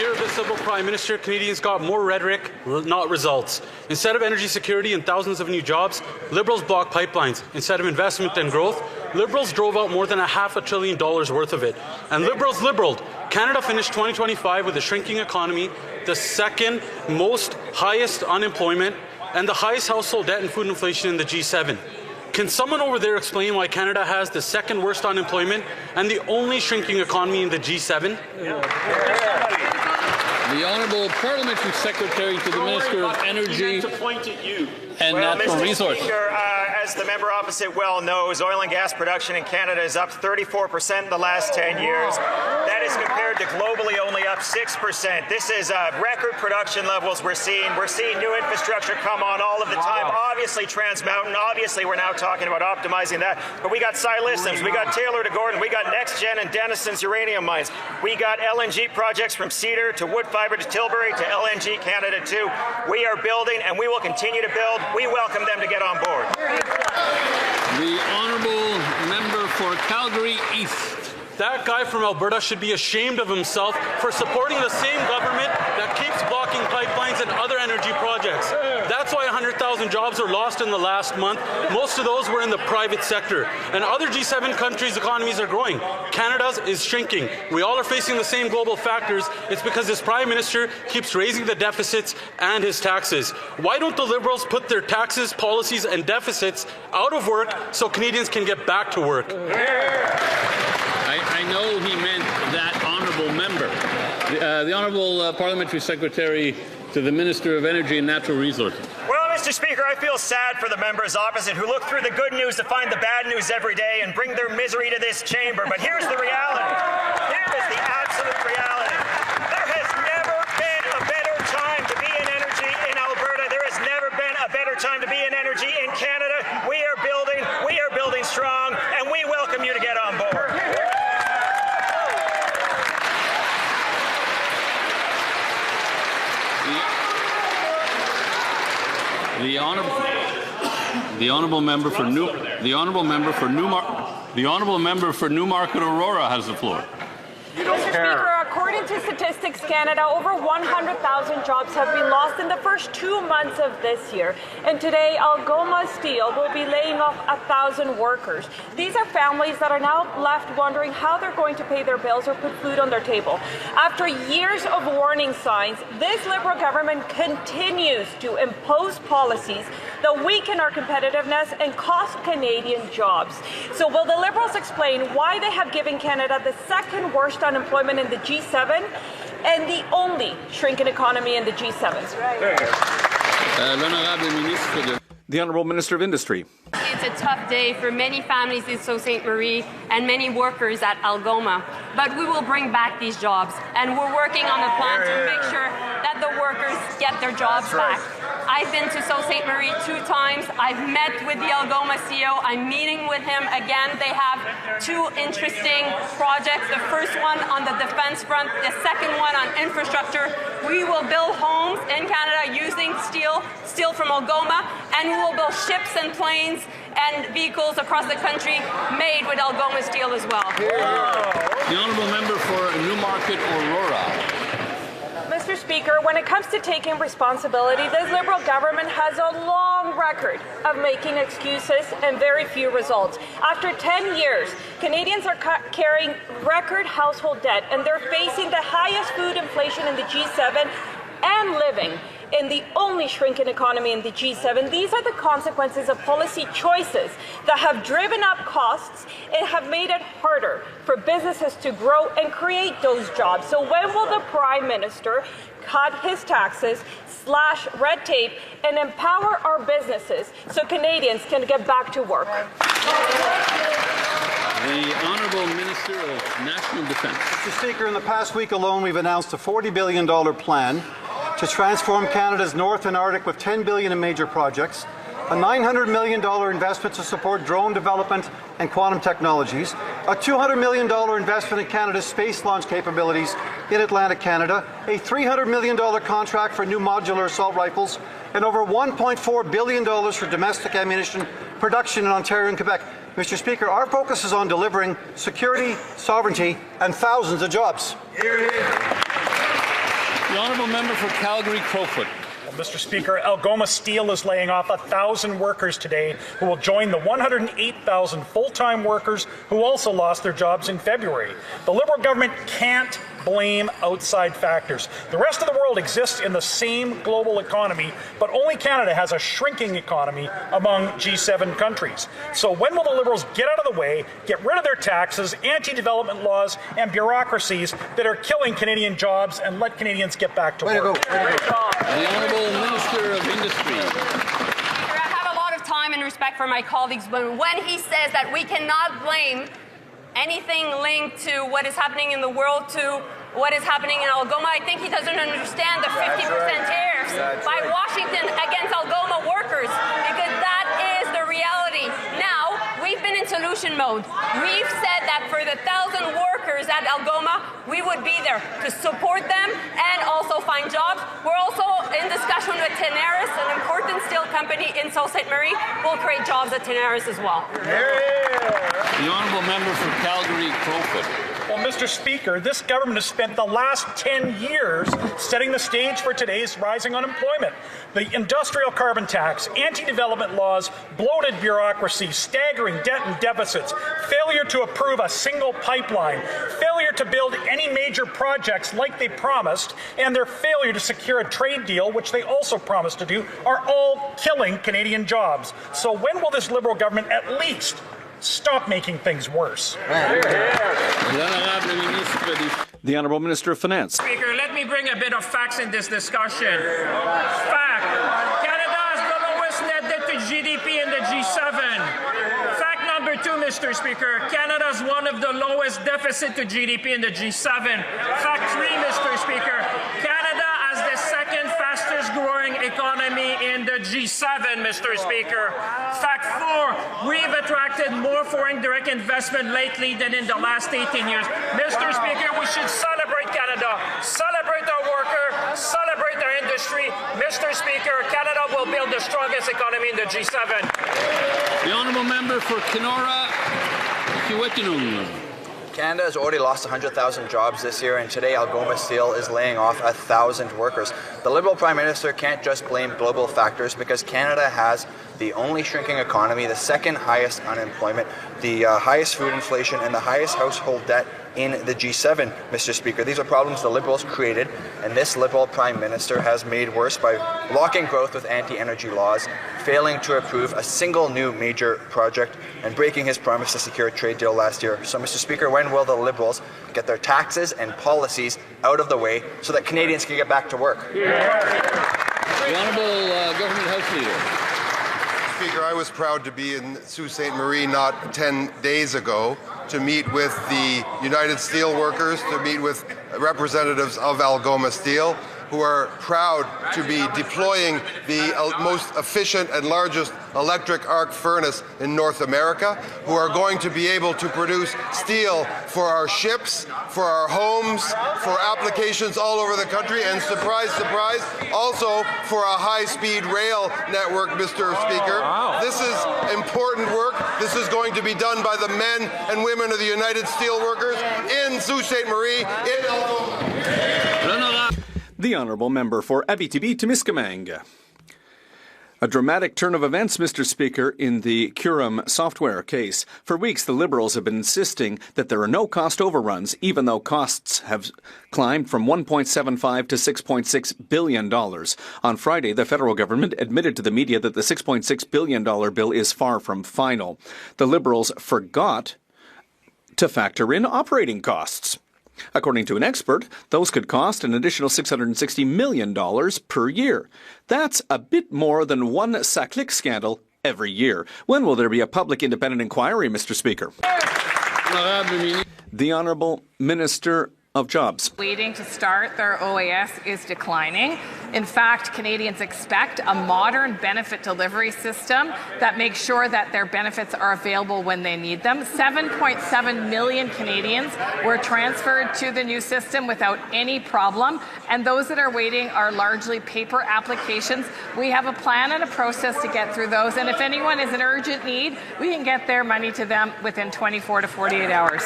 year of this Liberal Prime Minister, Canadians got more rhetoric, not results. Instead of energy security and thousands of new jobs, Liberals blocked pipelines. Instead of investment and growth, Liberals drove out more than $500 billion worth of it. And Liberals liberaled. Canada finished 2025 with a shrinking economy, the second most highest unemployment, and the highest household debt and food inflation in the G7. Can someone over there explain why Canada has the second worst unemployment and the only shrinking economy in the G7? The Honourable Parliamentary Secretary to the Minister of Energy and Natural Resources. Speaker, as the member opposite well knows, oil and gas production in Canada is up 34% in the last 10 years. That is compared to globally only up 6%. This is record production levels we're seeing. We're seeing new infrastructure come on all of the time. Obviously, Trans Mountain. Obviously, we're now talking about optimizing that. But we got Siliciums, we got Taylor to Gordon, we got NextGen and Denison's uranium mines. We got LNG projects from Cedar to Woodfibre to Tilbury to LNG Canada 2. We are building, and we will continue to build. We welcome them to get on board. The Honourable Member for Calgary East. That guy from Alberta should be ashamed of himself for supporting the same government that keeps blocking pipelines and other energy projects. That's why 100,000 jobs were lost in the last month. Most of those were in the private sector. And other G7 countries' economies are growing. Canada's is shrinking. We all are facing the same global factors. It's because this Prime Minister keeps raising the deficits and his taxes. Why don't the Liberals put their taxes, policies, and deficits out of work so Canadians can get back to work? I know he meant that honourable member. The Honourable Parliamentary Secretary to the Minister of Energy and Natural Resources. Well, Mr. Speaker, I feel sad for the members opposite who look through the good news to find the bad news every day and bring their misery to this chamber. But here's the reality. Here is the absolute reality. There has never been a better time to be in energy in Alberta. There has never been a better time to be in energy in Canada. We are building strong, and we welcome you to get on board. The honourable member for Newmarket Aurora has the floor. Mr. Speaker, according to Statistics Canada, over 100,000 jobs have been lost in the first 2 months of this year. And today, Algoma Steel will be laying off 1,000 workers. These are families that are now left wondering how they're going to pay their bills or put food on their table. After years of warning signs, this Liberal government continues to impose policies that weaken our competitiveness and cost Canadian jobs. So will the Liberals explain why they have given Canada the second worst unemployment in the G7 and the only shrinking economy in the G7? The Honourable Minister of Industry. It's a tough day for many families in Sault Ste. Marie and many workers at Algoma, but we will bring back these jobs, and we're working on a plan to make sure that the workers get their jobs back. I've been to Sault Ste. Marie 2 times. I've met with the Algoma CEO. I'm meeting with him again. They have 2 interesting projects. The first one on the defense front, the second one on infrastructure. We will build homes in Canada using steel from Algoma, and we will build ships and planes and vehicles across the country made with Algoma steel as well. The honourable member for Newmarket Aurora. Mr. Speaker, when it comes to taking responsibility, this Liberal government has a long record of making excuses and very few results. After 10 years, Canadians are carrying record household debt, and they're facing the highest food inflation in the G7 and living in the only shrinking economy in the G7. These are the consequences of policy choices that have driven up costs and have made it harder for businesses to grow and create those jobs. So when will the Prime Minister cut his taxes, slash red tape, and empower our businesses so Canadians can get back to work? The Honourable Minister of National Defence. Mr. Speaker, in the past week alone, we've announced a $40 billion plan to transform Canada's North and Arctic with $10 billion in major projects, a $900 million investment to support drone development and quantum technologies, a $200 million investment in Canada's space launch capabilities in Atlantic Canada, a $300 million contract for new modular assault rifles, and over $1.4 billion for domestic ammunition production in Ontario and Quebec. Mr. Speaker, our focus is on delivering security, sovereignty, and thousands of jobs. The honourable member for Calgary-Crowfoot. Mr. Speaker, Algoma Steel is laying off 1,000 workers today who will join the 108,000 full-time workers who also lost their jobs in February. The Liberal government can't blame outside factors. The rest of the world exists in the same global economy, but only Canada has a shrinking economy among G7 countries. So when will the Liberals get out of the way, get rid of their taxes, anti-development laws, and bureaucracies that are killing Canadian jobs and let Canadians get back to work? The Honourable Minister of Industry. I have a lot of time and respect for my colleagues, but when he says that we cannot blame anything linked to what is happening in the world to what is happening in Algoma, I think he doesn't understand the 50% tariffs by Washington against Algoma workers, because that is the reality. Now, we've been in solution mode. We've said that for the 1,000 workers at Algoma, we would be there to support them and also find jobs. We're also in discussion with Tenaris, an important steel company in Sault Ste. Marie. We'll create jobs at Tenaris as well. The honourable member for Calgary-Crowfoot. Well, Mr. Speaker, this government has spent the last 10 years setting the stage for today's rising unemployment. The industrial carbon tax, anti-development laws, bloated bureaucracy, staggering debt and deficits, failure to approve a single pipeline, failure to build any major projects like they promised, and their failure to secure a trade deal, which they also promised to do, are all killing Canadian jobs. So when will this Liberal government at least stop making things worse? The Honourable Minister of Finance. Speaker, let me bring a bit of facts in this discussion. Fact, Canada has the lowest net debt to GDP in the G7. Fact number 2, Mr. Speaker, Canada is one of the lowest deficit to GDP in the G7. Fact 3, Mr. Speaker, Canada has the second fastest growing economy in the G7, Mr. Speaker. Fact 4, we've attracted more foreign direct investment lately than in the last 18 years. Mr. Speaker, we should celebrate Canada, celebrate our worker, celebrate our industry. Mr. Speaker, Canada will build the strongest economy in the G7. The honourable member for Kenora-Kiiwetinoong. Canada has already lost 100,000 jobs this year, and today Algoma Steel is laying off 1,000 workers. The Liberal Prime Minister can't just blame global factors, because Canada has the only shrinking economy, the second highest unemployment, the highest food inflation, and the highest household debt in the G7, Mr. Speaker. These are problems the Liberals created, and this Liberal Prime Minister has made worse by blocking growth with anti-energy laws, failing to approve a single new major project, and breaking his promise to secure a trade deal last year. So, Mr. Speaker, when will the Liberals get their taxes and policies out of the way so that Canadians can get back to work? The Honourable Government House Leader. Speaker, I was proud to be in Sault Ste. Marie not 10 days ago to meet with the United Steelworkers, to meet with representatives of Algoma Steel, who are proud to be deploying the most efficient and largest electric arc furnace in North America, who are going to be able to produce steel for our ships, for our homes, for applications all over the country, and surprise, surprise, also for a high-speed rail network, Mr. Speaker. Wow. This is important work. This is going to be done by the men and women of the United Steelworkers in Sault Ste. Marie, in Algoma. The Honourable Member for Abitibi-Témiscamingue. A dramatic turn of events, Mr. Speaker, in the Curum software case. For weeks, the Liberals have been insisting that there are no cost overruns, even though costs have climbed from $1.75 to $6.6 billion. On Friday, the federal government admitted to the media that the $6.6 billion bill is far from final. The Liberals forgot to factor in operating costs. According to an expert, those could cost an additional $660 million per year. That's a bit more than one Saclic scandal every year. When will there be a public independent inquiry, Mr. Speaker? The Honourable Minister of Jobs. Waiting to start their OAS is declining. In fact, Canadians expect a modern benefit delivery system that makes sure that their benefits are available when they need them. 7.7 million Canadians were transferred to the new system without any problem, and those that are waiting are largely paper applications. We have a plan and a process to get through those, and if anyone is in urgent need, we can get their money to them within 24 to 48 hours.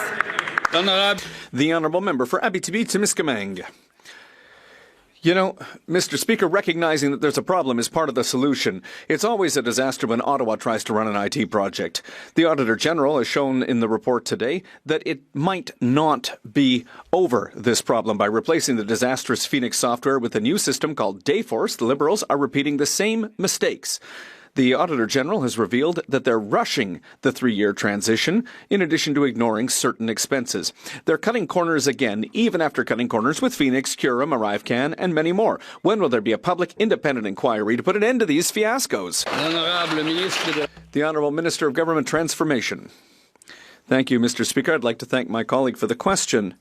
The Honourable Member for Abitibi-Témiscamingue. You know, Mr. Speaker, recognizing that there's a problem is part of the solution. It's always a disaster when Ottawa tries to run an IT project. The Auditor General has shown in the report today that it might not be over this problem. By replacing the disastrous Phoenix software with a new system called Dayforce, the Liberals are repeating the same mistakes. The Auditor General has revealed that they're rushing the 3-year transition, in addition to ignoring certain expenses. They're cutting corners again, even after cutting corners with Phoenix, Curum, ArriveCan, and many more. When will there be a public independent inquiry to put an end to these fiascos? The Honourable Minister of Government Transformation. Thank you, Mr. Speaker. I'd like to thank my colleague for the question.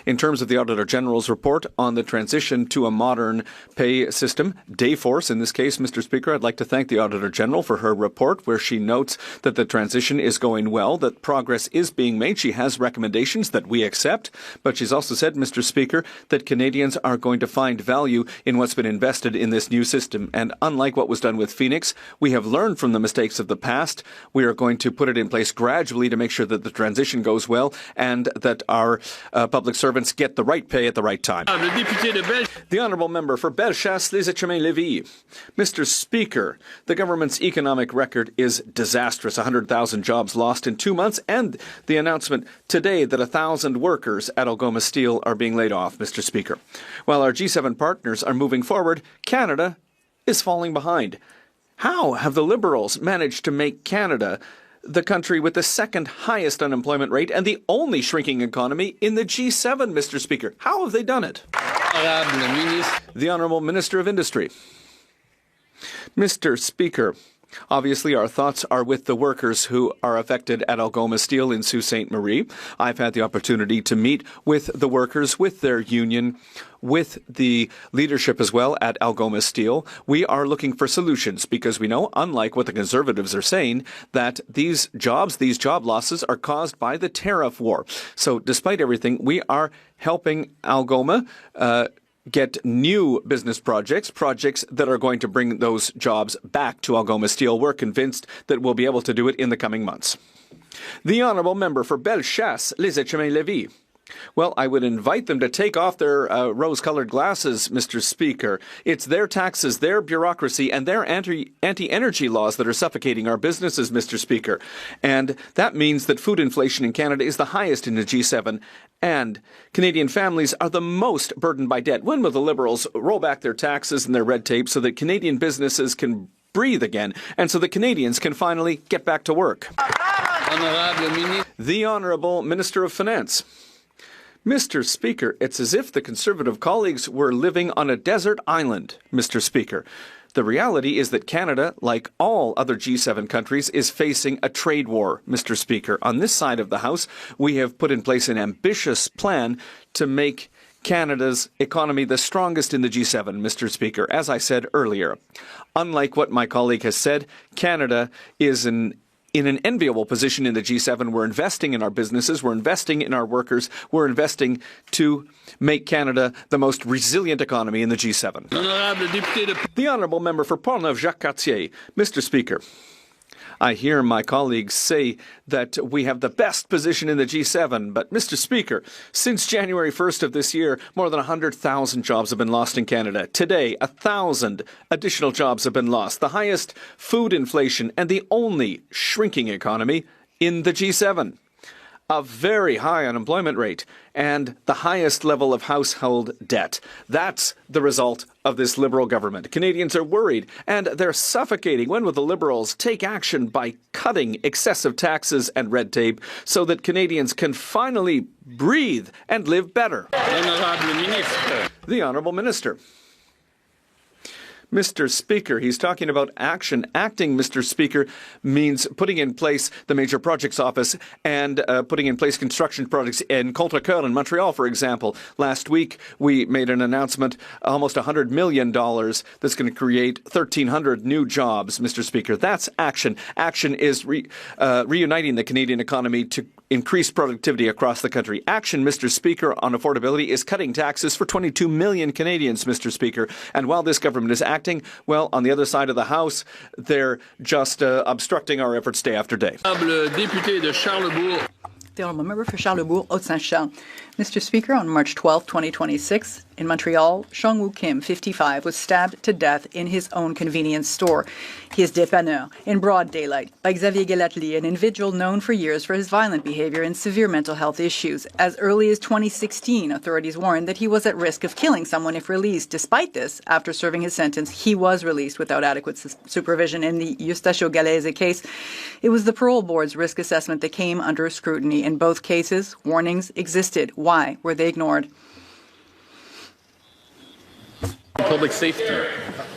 In terms of the Auditor General's report on the transition to a modern pay system, Dayforce, in this case, Mr. Speaker, I'd like to thank the Auditor General for her report where she notes that the transition is going well, that progress is being made. She has recommendations that we accept, but she's also said, Mr. Speaker, that Canadians are going to find value in what's been invested in this new system. And unlike what was done with Phoenix, we have learned from the mistakes of the past. We are going to put it in place gradually to make sure that the transition goes well and that our public servants get the right pay at the right time. The Honourable Member for Bellechasse-les-Échemins-Lévis. Mr. Speaker, the government's economic record is disastrous. 100,000 jobs lost in 2 months, and the announcement today that 1,000 workers at Algoma Steel are being laid off, Mr. Speaker. While our G7 partners are moving forward, Canada is falling behind. How have the Liberals managed to make Canada the country with the second highest unemployment rate and the only shrinking economy in the G7, Mr. Speaker? How have they done it? The Honourable Minister of Industry. Mr. Speaker, obviously our thoughts are with the workers who are affected at Algoma Steel in Sault Ste. Marie. I've had the opportunity to meet with the workers, with their union, with the leadership as well at Algoma Steel. We are looking for solutions because we know, unlike what the Conservatives are saying, that these job losses are caused by the tariff war. So despite everything, we are helping Algoma get new business projects that are going to bring those jobs back to Algoma Steel. We're convinced that we'll be able to do it in the coming months. The Honourable Member for Bellechasse-les-Échemins-Lévis. Well, I would invite them to take off their rose-colored glasses, Mr. Speaker. It's their taxes, their bureaucracy, and their anti-energy laws that are suffocating our businesses, Mr. Speaker. And that means that food inflation in Canada is the highest in the G7, and Canadian families are the most burdened by debt. When will the Liberals roll back their taxes and their red tape so that Canadian businesses can breathe again, and so that Canadians can finally get back to work? The Honourable Minister of Finance. Mr. Speaker, it's as if the Conservative colleagues were living on a desert island, Mr. Speaker. The reality is that Canada, like all other G7 countries, is facing a trade war, Mr. Speaker. On this side of the House, we have put in place an ambitious plan to make Canada's economy the strongest in the G7, Mr. Speaker. As I said earlier, unlike what my colleague has said, Canada is in an enviable position in the G7. We're investing in our businesses, we're investing in our workers, we're investing to make Canada the most resilient economy in the G7. The Honourable Member for Portneuf-Jacques-Cartier. Mr. Speaker, I hear my colleagues say that we have the best position in the G7, but Mr. Speaker, since January 1st of this year, more than 100,000 jobs have been lost in Canada. Today, 1,000 additional jobs have been lost, the highest food inflation and the only shrinking economy in the G7. A very high unemployment rate and the highest level of household debt. That's the result of this Liberal government. Canadians are worried and they're suffocating. When will the Liberals take action by cutting excessive taxes and red tape so that Canadians can finally breathe and live better? The Honourable Minister. Mr. Speaker, he's talking about action. Acting, Mr. Speaker, means putting in place the Major Projects Office and putting in place construction projects in Contrecoeur in Montreal, for example. Last week, we made an announcement, almost $100 million, that's going to create 1,300 new jobs, Mr. Speaker. That's action. Action is reuniting the Canadian economy to increase productivity across the country. Action, Mr. Speaker, on affordability is cutting taxes for 22 million Canadians, Mr. Speaker. And while this government is acting, well, on the other side of the House, they're just obstructing our efforts day after day. The Honourable Member for Charlebourg, Haute-Saint-Charles. Mr. Speaker, on March 12, 2026, in Montreal, Seung-Woo Kim, 55, was stabbed to death in his own convenience store. He is dépanneur in broad daylight by Xavier Gelatli, an individual known for years for his violent behavior and severe mental health issues. As early as 2016, authorities warned that he was at risk of killing someone if released. Despite this, after serving his sentence, he was released without adequate supervision. In the Eustacio Galeazzi case, it was the parole board's risk assessment that came under scrutiny. In both cases, warnings existed. Why were they ignored? Public safety.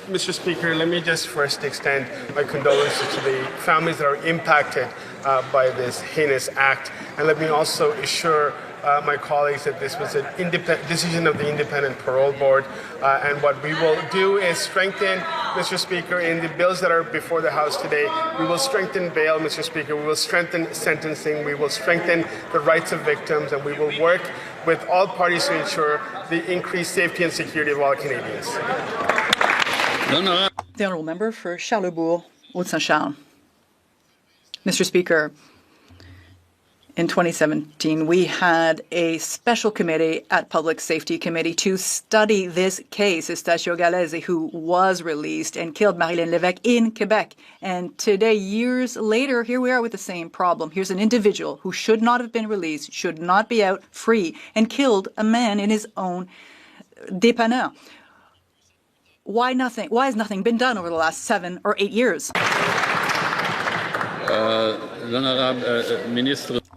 Mr. Speaker, let me just first extend my condolences to the families that are impacted by this heinous act. And let me also assure my colleagues that this was an decision of the Independent Parole Board. And what we will do is strengthen, Mr. Speaker, in the bills that are before the House today, we will strengthen bail, Mr. Speaker. We will strengthen sentencing. We will strengthen the rights of victims. And we will work with all parties to ensure the increased safety and security of all Canadians. The Honourable Member for Charlebourg, Haute-Saint-Charles. Mr. Speaker, in 2017, we had a special committee at Public Safety Committee to study this case, Eustacio Galeazzi, who was released and killed Marilyn Lévesque in Quebec. And today, years later, here we are with the same problem. Here's an individual who should not have been released, should not be out free, and killed a man in his own dépanneur. Why nothing? Why has nothing been done over the last 7 or 8 years?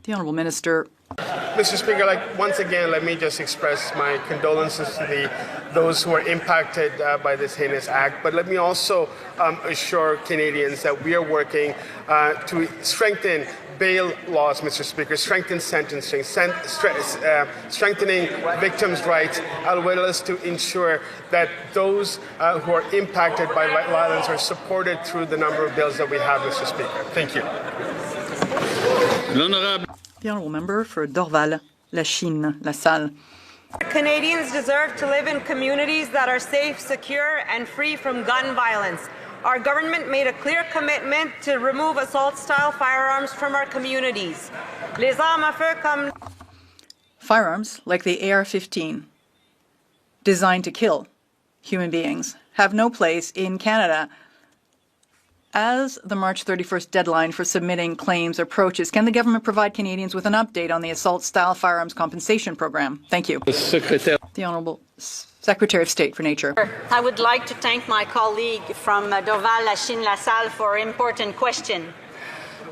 The Honourable Minister. Mr. Speaker, once again, let me just express my condolences to those who are impacted by this heinous act. But let me also assure Canadians that we are working to strengthen bail laws, Mr. Speaker, strengthen sentencing, strengthening victims' rights, as well as to ensure that those who are impacted by violence are supported through the number of bills that we have, Mr. Speaker. Thank you. The Honourable Member for Dorval, Lachine, La Salle. Canadians deserve to live in communities that are safe, secure, and free from gun violence. Our government made a clear commitment to remove assault-style firearms from our communities. Les armes à feu comme Firearms, like the AR-15, designed to kill human beings, have no place in Canada. As the March 31st deadline for submitting claims approaches, can the government provide Canadians with an update on the assault-style firearms compensation program? Thank you. The Honourable Secretary of State for Nature. I would like to thank my colleague from Dorval, Lachine, La Salle for an important question.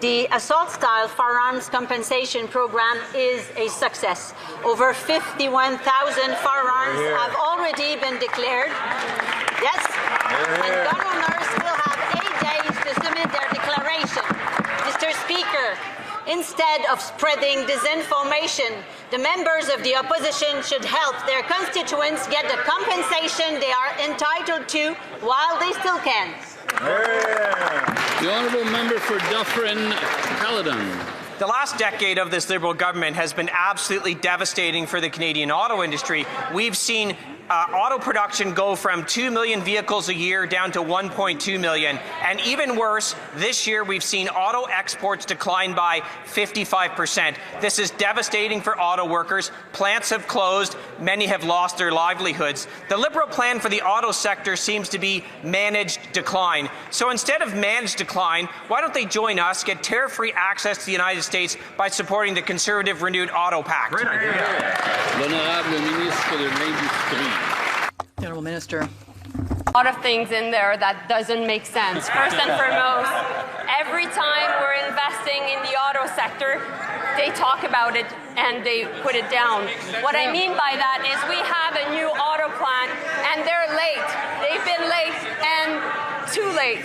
The assault-style firearms compensation program is a success. Over 51,000 firearms have already been declared. Yes. And gun owners still have 8 days to submit their declaration. Mr. Speaker, instead of spreading disinformation, the members of the opposition should help their constituents get the compensation they are entitled to while they still can. The honourable member for Dufferin-Caledon. The last decade of this Liberal government has been absolutely devastating for the Canadian auto industry. We've seen auto production go from 2 million vehicles a year down to 1.2 million. And even worse, this year we've seen auto exports decline by 55%. This is devastating for auto workers. Plants have closed. Many have lost their livelihoods. The Liberal plan for the auto sector seems to be managed decline. So instead of managed decline, why don't they join us, get tariff-free access to the United States by supporting the Conservative Renewed Auto Pact? Great idea. L'honorable ministre de l'Industrie. The Honourable Minister. A lot of things in there that doesn't make sense. First and foremost, every time we're investing in the auto sector, they talk about it and they put it down. What I mean by that is we have a new auto plan and they're late. They've been late and too late.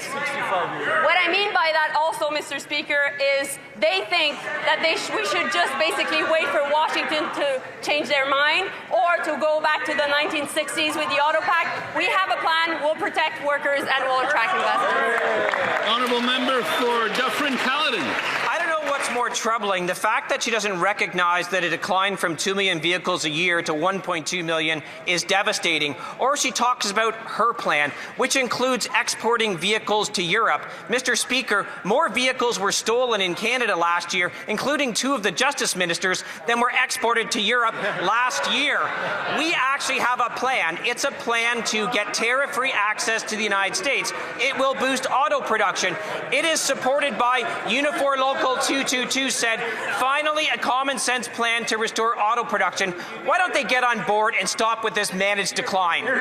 What I mean by that also, Mr. Speaker, is they think that we should just basically wait for Washington to change their mind or to go back to the 1960s with the Auto Pact. We have a plan, we'll protect workers and we'll attract investors. Honourable member for Dufferin-Caledon. I don't know what's more troubling, the fact that she doesn't recognize that a decline from 2 million vehicles a year to 1.2 million is devastating, or she talks about her plan, which includes exporting vehicles to Europe. Mr. Speaker, more vehicles were stolen in Canada last year, including 2 of the Justice Ministers, than were exported to Europe last year. We actually have a plan. It's a plan to get tariff-free access to the United States. It will boost auto production. It is supported by Unifor Local 222 said, finally a common sense plan to restore auto production. Why don't they get on board and stop with this managed decline? The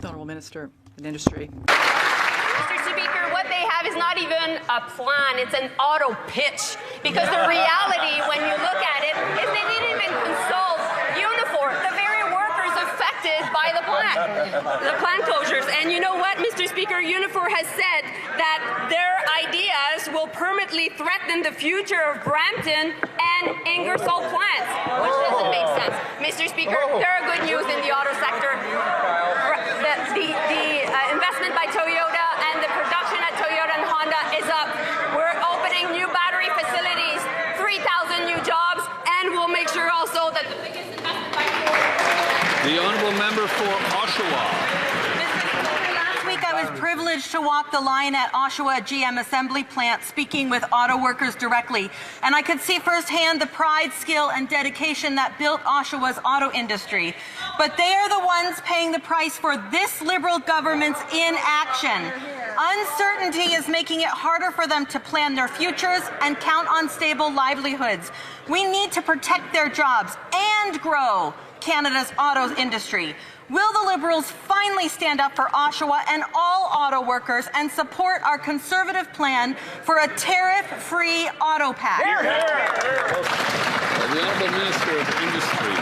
Honourable Minister of Industry. Mr. Speaker, what they have is not even a plan, it's an auto pitch. Because the reality, when you look at it, is they didn't even consult Unifor, the very workers affected by the plant closures. And you know what, Mr. Speaker, Unifor has said that their ideas will permanently threaten the future of Brampton and Ingersoll plants, which doesn't make sense. Mr. Speaker, there are good news in the auto sector. The investment by Toyota and the production at Toyota and Honda is up. We're opening new battery facilities, 3,000 new jobs, and we'll make sure also that the biggest investment by Ford. The honourable member for Oshawa. Last week I was privileged to walk the line at Oshawa GM assembly plant speaking with auto workers directly, and I could see firsthand the pride, skill and dedication that built Oshawa's auto industry. But they are the ones paying the price for this Liberal government's inaction. Uncertainty is making it harder for them to plan their futures and count on stable livelihoods. We need to protect their jobs and grow Canada's auto industry. Will the Liberals finally stand up for Oshawa and all auto workers and support our Conservative plan for a tariff-free auto pact? The Honourable Minister of Industry.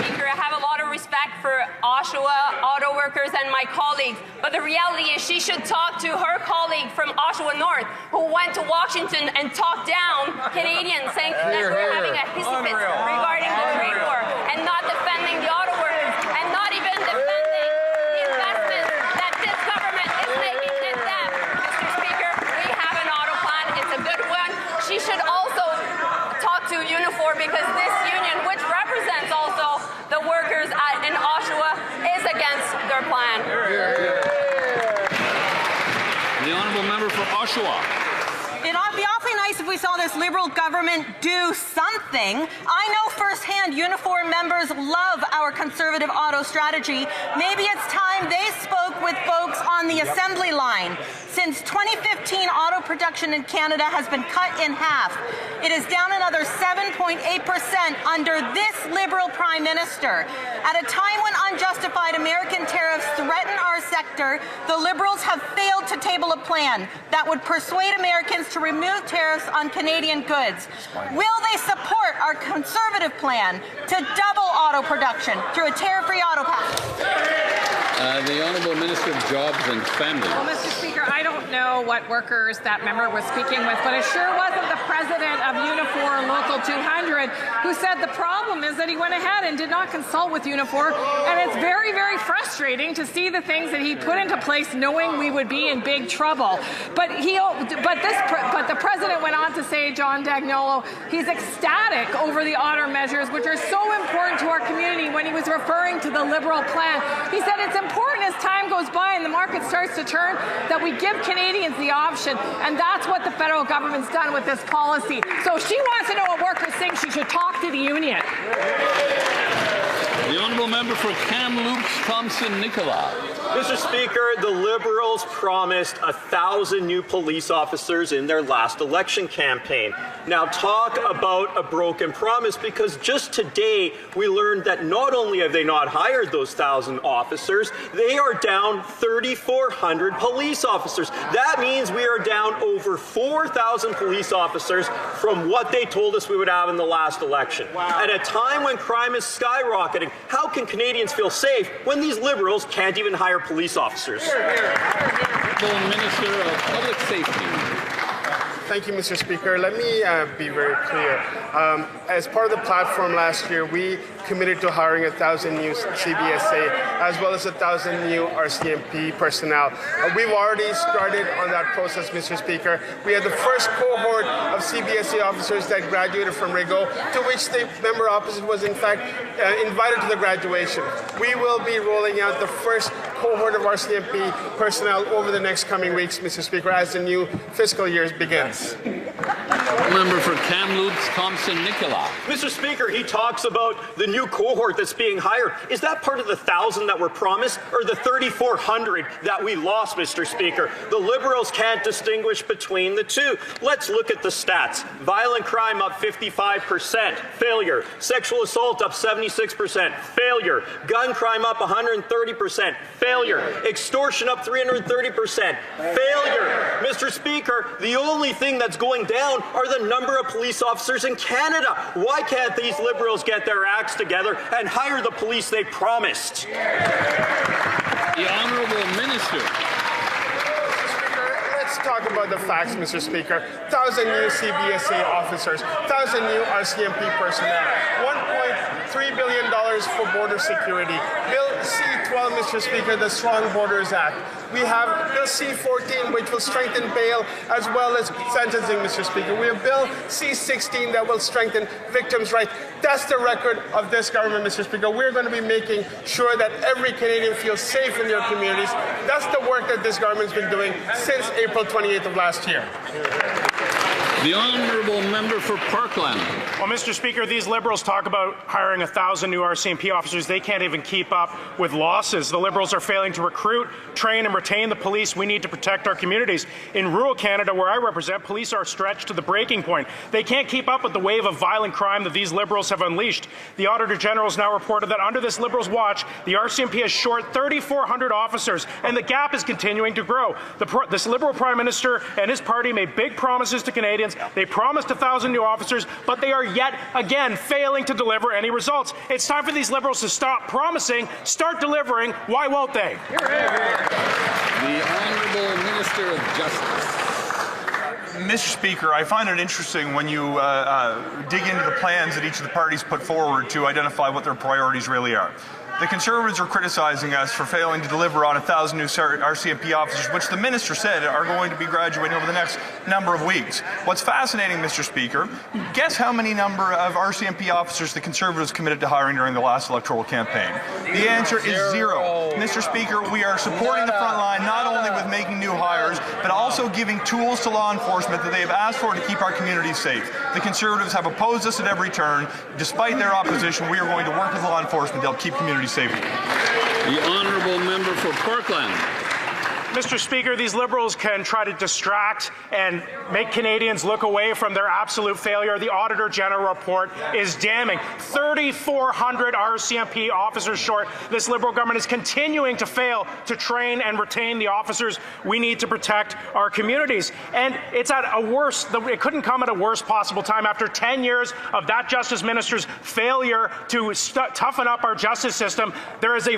Speaker, I have a lot of respect for Oshawa auto workers and my colleagues, but the reality is she should talk to her colleague from Oshawa North who went to Washington and talked down Canadians saying that we're having a hissy fit regarding the trade war and not defending the auto workers and not even defending the investment that this government is making in them. Mr. Speaker, we have an auto plan. It's a good one. She should also talk to Unifor because this union, which represents also the workers in Oshawa, is against their plan. The honourable member for Oshawa. It'd be awfully nice if we saw this Liberal government do something. I know firsthand Unifor members love our Conservative auto strategy. Maybe it's time they spoke with folks on the assembly line. Since 2015, auto production in Canada has been cut in half. It is down another 7.8% under this Liberal Prime Minister. At a time when unjustified American tariffs threaten our sector, the Liberals have failed to table a plan that would persuade Americans to remove tariffs on Canadian goods. Will they support our Conservative plan to double auto production through a tariff-free auto pact? The Honourable Minister of Jobs and Family. Well, Mr. Speaker, I don't know what workers that member was speaking with, but it sure wasn't the president of Unifor Local 200 who said the problem is that he went ahead and did not consult with Unifor, and it's very, very frustrating to see the things that he put into place knowing we would be in big trouble. But the president went on to say, John Dagnolo, he's ecstatic over the otter measures, which are so important to our community when he was referring to the Liberal plan. He said it's important as time goes by and the market starts to turn that we give Canadians the option, and that's what the federal government's done with this policy. So if she wants to know what workers think, she should talk to the union. The Honourable Member for Kamloops, Thompson-Nicola. Mr. Speaker, the Liberals promised 1,000 new police officers in their last election campaign. Now talk about a broken promise, because just today we learned that not only have they not hired those 1,000 officers, they are down 3,400 police officers. That means we are down over 4,000 police officers from what they told us we would have in the last election. Wow. At a time when crime is skyrocketing, how can Canadians feel safe when these Liberals can't even hire police officers? The Minister of Public Safety. Thank you, Mr. Speaker. Let me be very clear. As part of the platform last year, we committed to hiring 1,000 new CBSA as well as 1,000 new RCMP personnel. We've already started on that process, Mr. Speaker. We had the first cohort of CBSA officers that graduated from Rigaud, to which the member opposite was in fact invited to the graduation. We will be rolling out the first cohort of RCMP personnel over the next coming weeks, Mr. Speaker, as the new fiscal year begins. Member for Kamloops, Thompson-Nicola. Mr. Speaker, he talks about the new cohort that's being hired. Is that part of the 1,000 that were promised, or the 3,400 that we lost, Mr. Speaker? The Liberals can't distinguish between the two. Let's look at the stats. Violent crime up 55%, failure. Sexual assault up 76%, failure. Gun crime up 130%, failure. Extortion up 330%, failure. Mr. Speaker, the only thing that's going down are the number of police officers in Canada. Why can't these Liberals get their acts together and hire the police they promised? The Honourable Minister. Let's talk about the facts, Mr. Speaker. 1,000 new CBSA officers, 1,000 new RCMP personnel, $1.3 billion for border security. Bill C-12, Mr. Speaker, the Strong Borders Act. We have Bill C-14, which will strengthen bail as well as sentencing, Mr. Speaker. We have Bill C-16 that will strengthen victims' rights. That's the record of this government, Mr. Speaker. We're going to be making sure that every Canadian feels safe in their communities. That's the work that this government's been doing since April 28th of last year. The Honourable Member for Parkland. Well, Mr. Speaker, these Liberals talk about hiring 1,000 new RCMP officers. They can't even keep up with losses. The Liberals are failing to recruit, train and retain the police we need to protect our communities. In rural Canada, where I represent, police are stretched to the breaking point. They can't keep up with the wave of violent crime that these Liberals have unleashed. The Auditor General has now reported that under this Liberals' watch, the RCMP is short 3,400 officers, and the gap is continuing to grow. This Liberal Prime Minister and his party made big promises to Canadians. They promised 1,000 new officers, but they are yet again failing to deliver any results. It's time for these Liberals to stop promising, start delivering. Why won't they? The Honourable Minister of Justice. Mr. Speaker, I find it interesting when you dig into the plans that each of the parties put forward to identify what their priorities really are. The Conservatives are criticizing us for failing to deliver on 1,000 new RCMP officers, which the Minister said are going to be graduating over the next number of weeks. What's fascinating, Mr. Speaker, guess how many number of RCMP officers the Conservatives committed to hiring during the last electoral campaign? The answer is zero. Mr. Speaker, we are supporting the front line not only with making new hires, but also giving tools to law enforcement that they have asked for to keep our communities safe. The Conservatives have opposed us at every turn. Despite their opposition, we are going to work with law enforcement to help keep communities safe. The Honourable Member for Parkland. Mr. Speaker, these Liberals can try to distract and make Canadians look away from their absolute failure. The Auditor General report is damning. 3,400 RCMP officers short. This Liberal government is continuing to fail to train and retain the officers we need to protect our communities. And it's at it couldn't come at a worse possible time after 10 years of that Justice Minister's failure to toughen up our justice system. There is a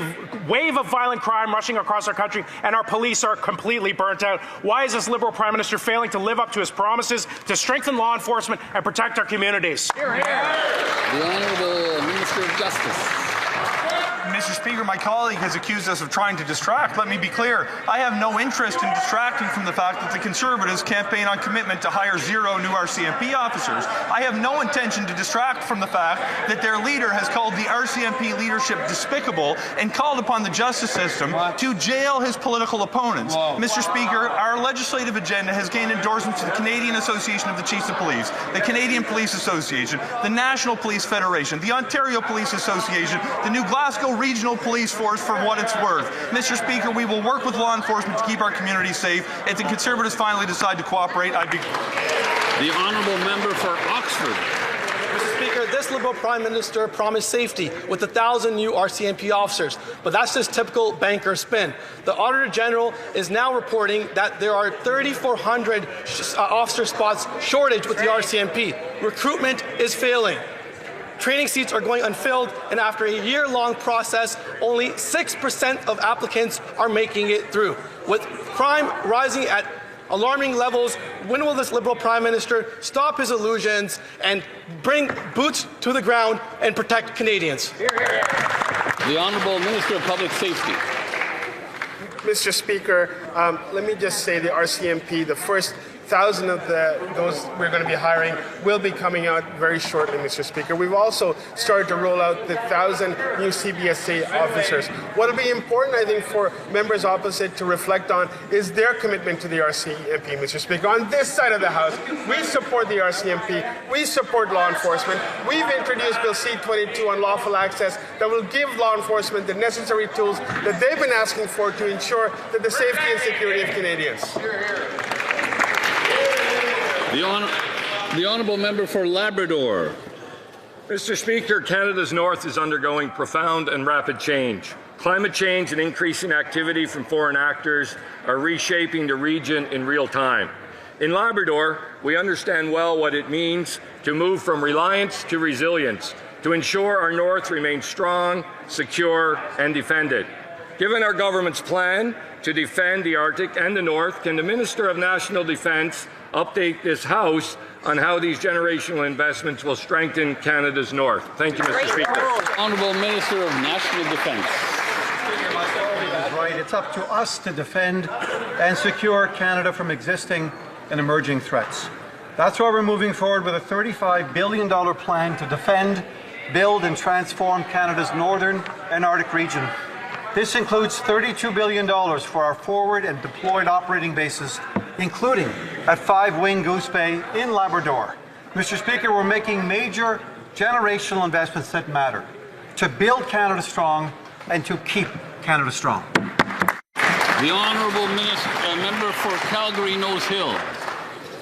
wave of violent crime rushing across our country, and our police are completely burnt out. Why is this Liberal Prime Minister failing to live up to his promises to strengthen law enforcement and protect our communities? The Honourable Minister of Justice. Mr. Speaker, my colleague has accused us of trying to distract. Let me be clear. I have no interest in distracting from the fact that the Conservatives campaign on commitment to hire 0 new RCMP officers. I have no intention to distract from the fact that their leader has called the RCMP leadership despicable and called upon the justice system to jail his political opponents. Mr. Speaker, our legislative agenda has gained endorsements to the Canadian Association of the Chiefs of Police, the Canadian Police Association, the National Police Federation, the Ontario Police Association, the new Glasgow Regional Police Force for what it's worth. Mr. Speaker, we will work with law enforcement to keep our communities safe. If the Conservatives finally decide to cooperate, I'd be... The Honourable Member for Oxford. Mr. Speaker, this Liberal Prime Minister promised safety with 1,000 new RCMP officers, but that's just typical banker spin. The Auditor General is now reporting that there are 3,400 officer spots shortage with the RCMP. Recruitment is failing. Training seats are going unfilled, and after a year-long process, only 6% of applicants are making it through. With crime rising at alarming levels, when will this Liberal Prime Minister stop his illusions and bring boots to the ground and protect Canadians? The Honourable Minister of Public Safety. Mr. Speaker, let me just say the RCMP, the first 1,000 of those we're going to be hiring will be coming out very shortly, Mr. Speaker. We've also started to roll out the 1,000 new CBSA officers. What will be important, I think, for members opposite to reflect on is their commitment to the RCMP, Mr. Speaker. On this side of the House, we support the RCMP. We support law enforcement. We've introduced Bill C-22 on lawful access that will give law enforcement the necessary tools that they've been asking for to ensure that the safety and security of Canadians. The Honourable Member for Labrador. Mr. Speaker, Canada's north is undergoing profound and rapid change. Climate change and increasing activity from foreign actors are reshaping the region in real time. In Labrador, we understand well what it means to move from reliance to resilience, to ensure our north remains strong, secure, and defended. Given our government's plan to defend the Arctic and the North, can the Minister of National Defence update this House on how these generational investments will strengthen Canada's North? Thank you, Mr. Speaker. Honourable Minister of National Defence. My colleague is right. It's up to us to defend and secure Canada from existing and emerging threats. That's why we're moving forward with a $35 billion plan to defend, build and transform Canada's northern and Arctic region. This includes $32 billion for our forward and deployed operating bases, including at 5 Wing Goose Bay in Labrador. Mr. Speaker, we're making major generational investments that matter to build Canada strong and to keep Canada strong. The Honourable Member for Calgary Nose Hill.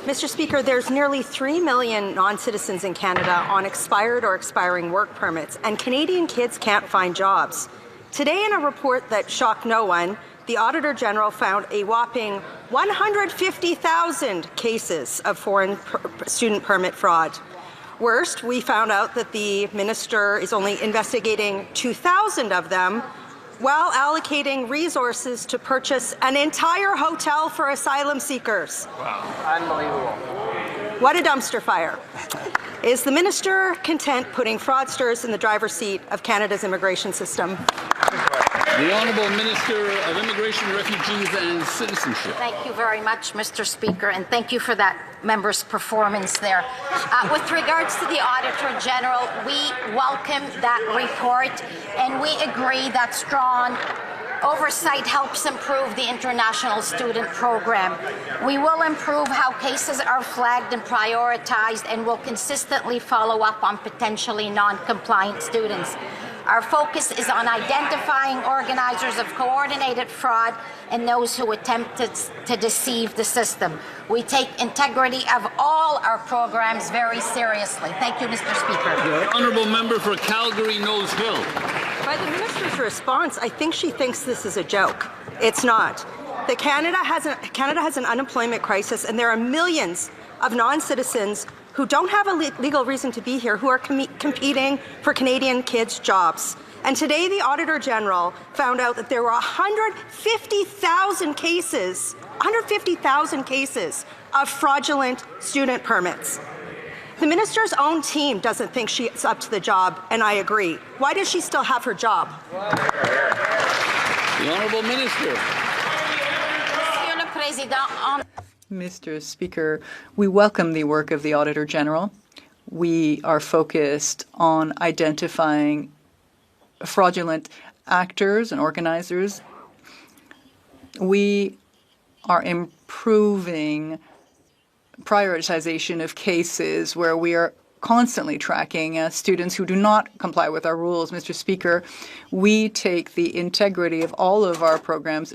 Mr. Speaker, there's nearly 3 million non-citizens in Canada on expired or expiring work permits, and Canadian kids can't find jobs. Today, in a report that shocked no one, the Auditor General found a whopping 150,000 cases of foreign student permit fraud. Worst, we found out that the minister is only investigating 2,000 of them while allocating resources to purchase an entire hotel for asylum seekers. Wow. Unbelievable. What a dumpster fire. Is the minister content putting fraudsters in the driver's seat of Canada's immigration system? The Honourable Minister of Immigration, Refugees and Citizenship. Thank you very much, Mr. Speaker, and thank you for that member's performance there. With regards to the Auditor General, we welcome that report, and we agree that strong oversight helps improve the international student program. We will improve how cases are flagged and prioritized, and will consistently follow up on potentially non-compliant students. Our focus is on identifying organizers of coordinated fraud and those who attempted to deceive the system. We take integrity of all our programs very seriously. Thank you, Mr. Speaker. The honourable member for Calgary Nose Hill. By the minister's response, I think she thinks this is a joke. It's not. Canada has an unemployment crisis, and there are millions of non-citizens who don't have a legal reason to be here, who are competing for Canadian kids' jobs. And today, the Auditor General found out that there were 150,000 cases of fraudulent student permits. The minister's own team doesn't think she's up to the job, and I agree. Why does she still have her job? The Honourable Minister. Mr. Speaker, we welcome the work of the Auditor General. We are focused on identifying fraudulent actors and organizers. We are improving prioritization of cases where we are constantly tracking students who do not comply with our rules. Mr. Speaker, we take the integrity of all of our programs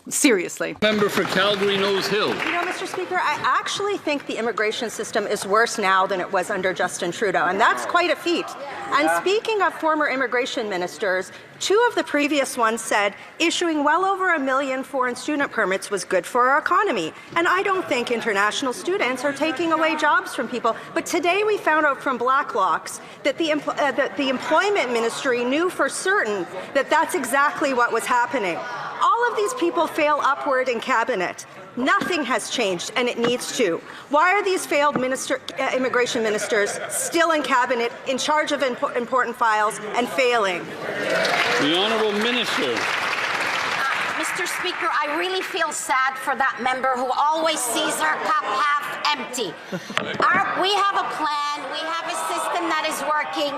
seriously. Member for Calgary Nose Hill. You know, Mr. Speaker, I actually think the immigration system is worse now than it was under Justin Trudeau, and that's quite a feat. And speaking of former immigration ministers, 2 of the previous ones said issuing well over 1 million foreign student permits was good for our economy. And I don't think international students are taking away jobs from people. But today we found out from Blacklocks that the employment ministry knew for certain that that's exactly what was happening. All of these people fail upward in cabinet. Nothing has changed, and it needs to. Why are these failed immigration ministers still in cabinet, in charge of important files, and failing? The Honourable Minister. Mr. Speaker, I really feel sad for that member who always sees her cup half empty. We have a plan. We have a system that is working.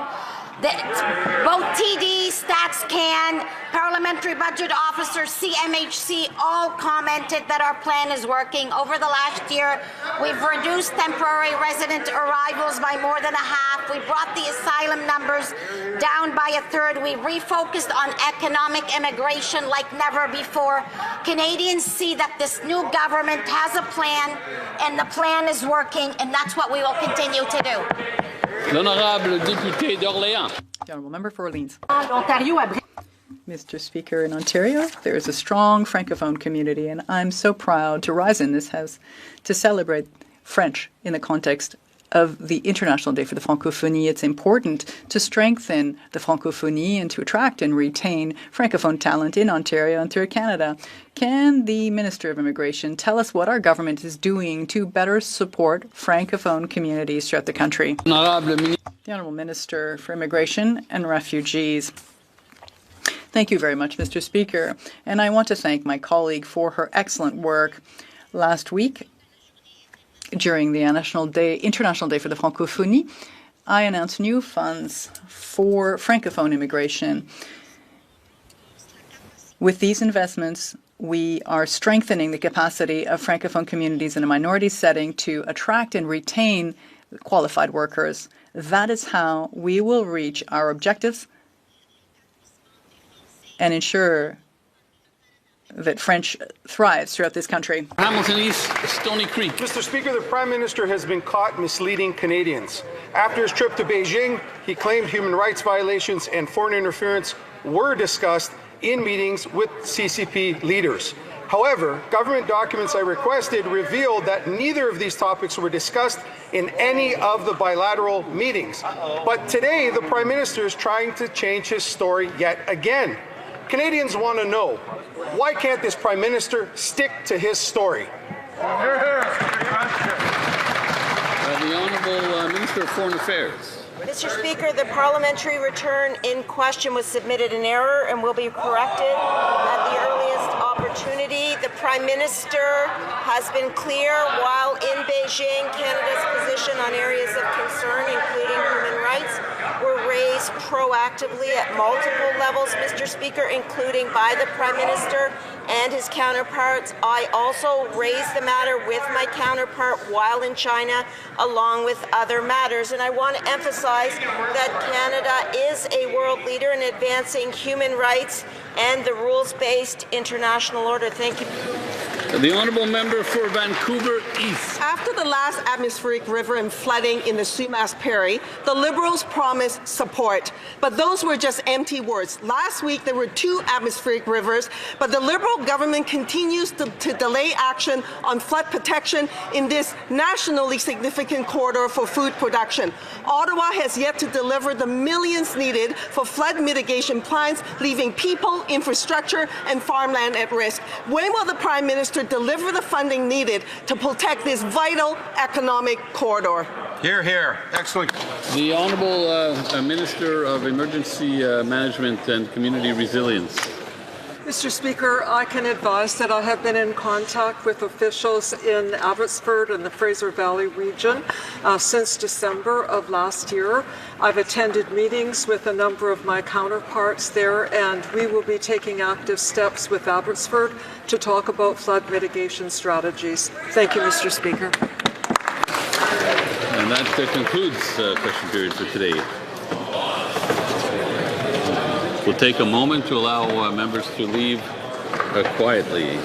Both TD, StatsCan, Parliamentary Budget Officer, CMHC all commented that our plan is working. Over the last year, we've reduced temporary resident arrivals by more than a half. We brought the asylum numbers down by a third. We refocused on economic immigration like never before. Canadians see that this new government has a plan, and the plan is working, and that's what we will continue to do. L'honorable député d'Orléans. The Honourable Member for Orleans. Mr. Speaker, in Ontario, there is a strong Francophone community, and I'm so proud to rise in this House to celebrate French in the context of the International Day for the Francophonie. It's important to strengthen the Francophonie and to attract and retain Francophone talent in Ontario and through Canada. Can the Minister of Immigration tell us what our government is doing to better support Francophone communities throughout the country? The Honourable Minister for Immigration and Refugees. Thank you very much, Mr. Speaker. And I want to thank my colleague for her excellent work last week. During the International Day for the Francophonie, I announced new funds for Francophone immigration. With these investments, we are strengthening the capacity of Francophone communities in a minority setting to attract and retain qualified workers. That is how we will reach our objectives and ensure that French thrives throughout this country. Hamilton East, Stony Creek. Mr. Speaker, the Prime Minister has been caught misleading Canadians. After his trip to Beijing, he claimed human rights violations and foreign interference were discussed in meetings with CCP leaders. However, government documents I requested revealed that neither of these topics were discussed in any of the bilateral meetings. But today, the Prime Minister is trying to change his story yet again. Canadians want to know, why can't this Prime Minister stick to his story? The Honourable Minister of Foreign Affairs. Mr. Speaker, the parliamentary return in question was submitted in error and will be corrected at the earliest opportunity. The Prime Minister has been clear while in Beijing. Canada's position on areas of concern, including human rights, were raised raised proactively at multiple levels, Mr. Speaker, including by the Prime Minister and his counterparts. I also raised the matter with my counterpart while in China, along with other matters. And I want to emphasize that Canada is a world leader in advancing human rights and the rules-based international order. Thank you. The honourable member for Vancouver East. After the last atmospheric river and flooding in the Sumas Prairie, the Liberals promised support. But those were just empty words. Last week there were 2 atmospheric rivers, but the Liberal government continues to delay action on flood protection in this nationally significant corridor for food production. Ottawa has yet to deliver the millions needed for flood mitigation plans, leaving people, infrastructure, and farmland at risk. When will the Prime Minister deliver the funding needed to protect this vital economic corridor? Hear, hear. Excellent. The Honourable Minister of Emergency Management and Community Resilience. Mr. Speaker, I can advise that I have been in contact with officials in Abbotsford and the Fraser Valley region since December of last year. I've attended meetings with a number of my counterparts there, and we will be taking active steps with Abbotsford to talk about flood mitigation strategies. Thank you, Mr. Speaker. And that concludes question period for today. We'll take a moment to allow members to leave quietly.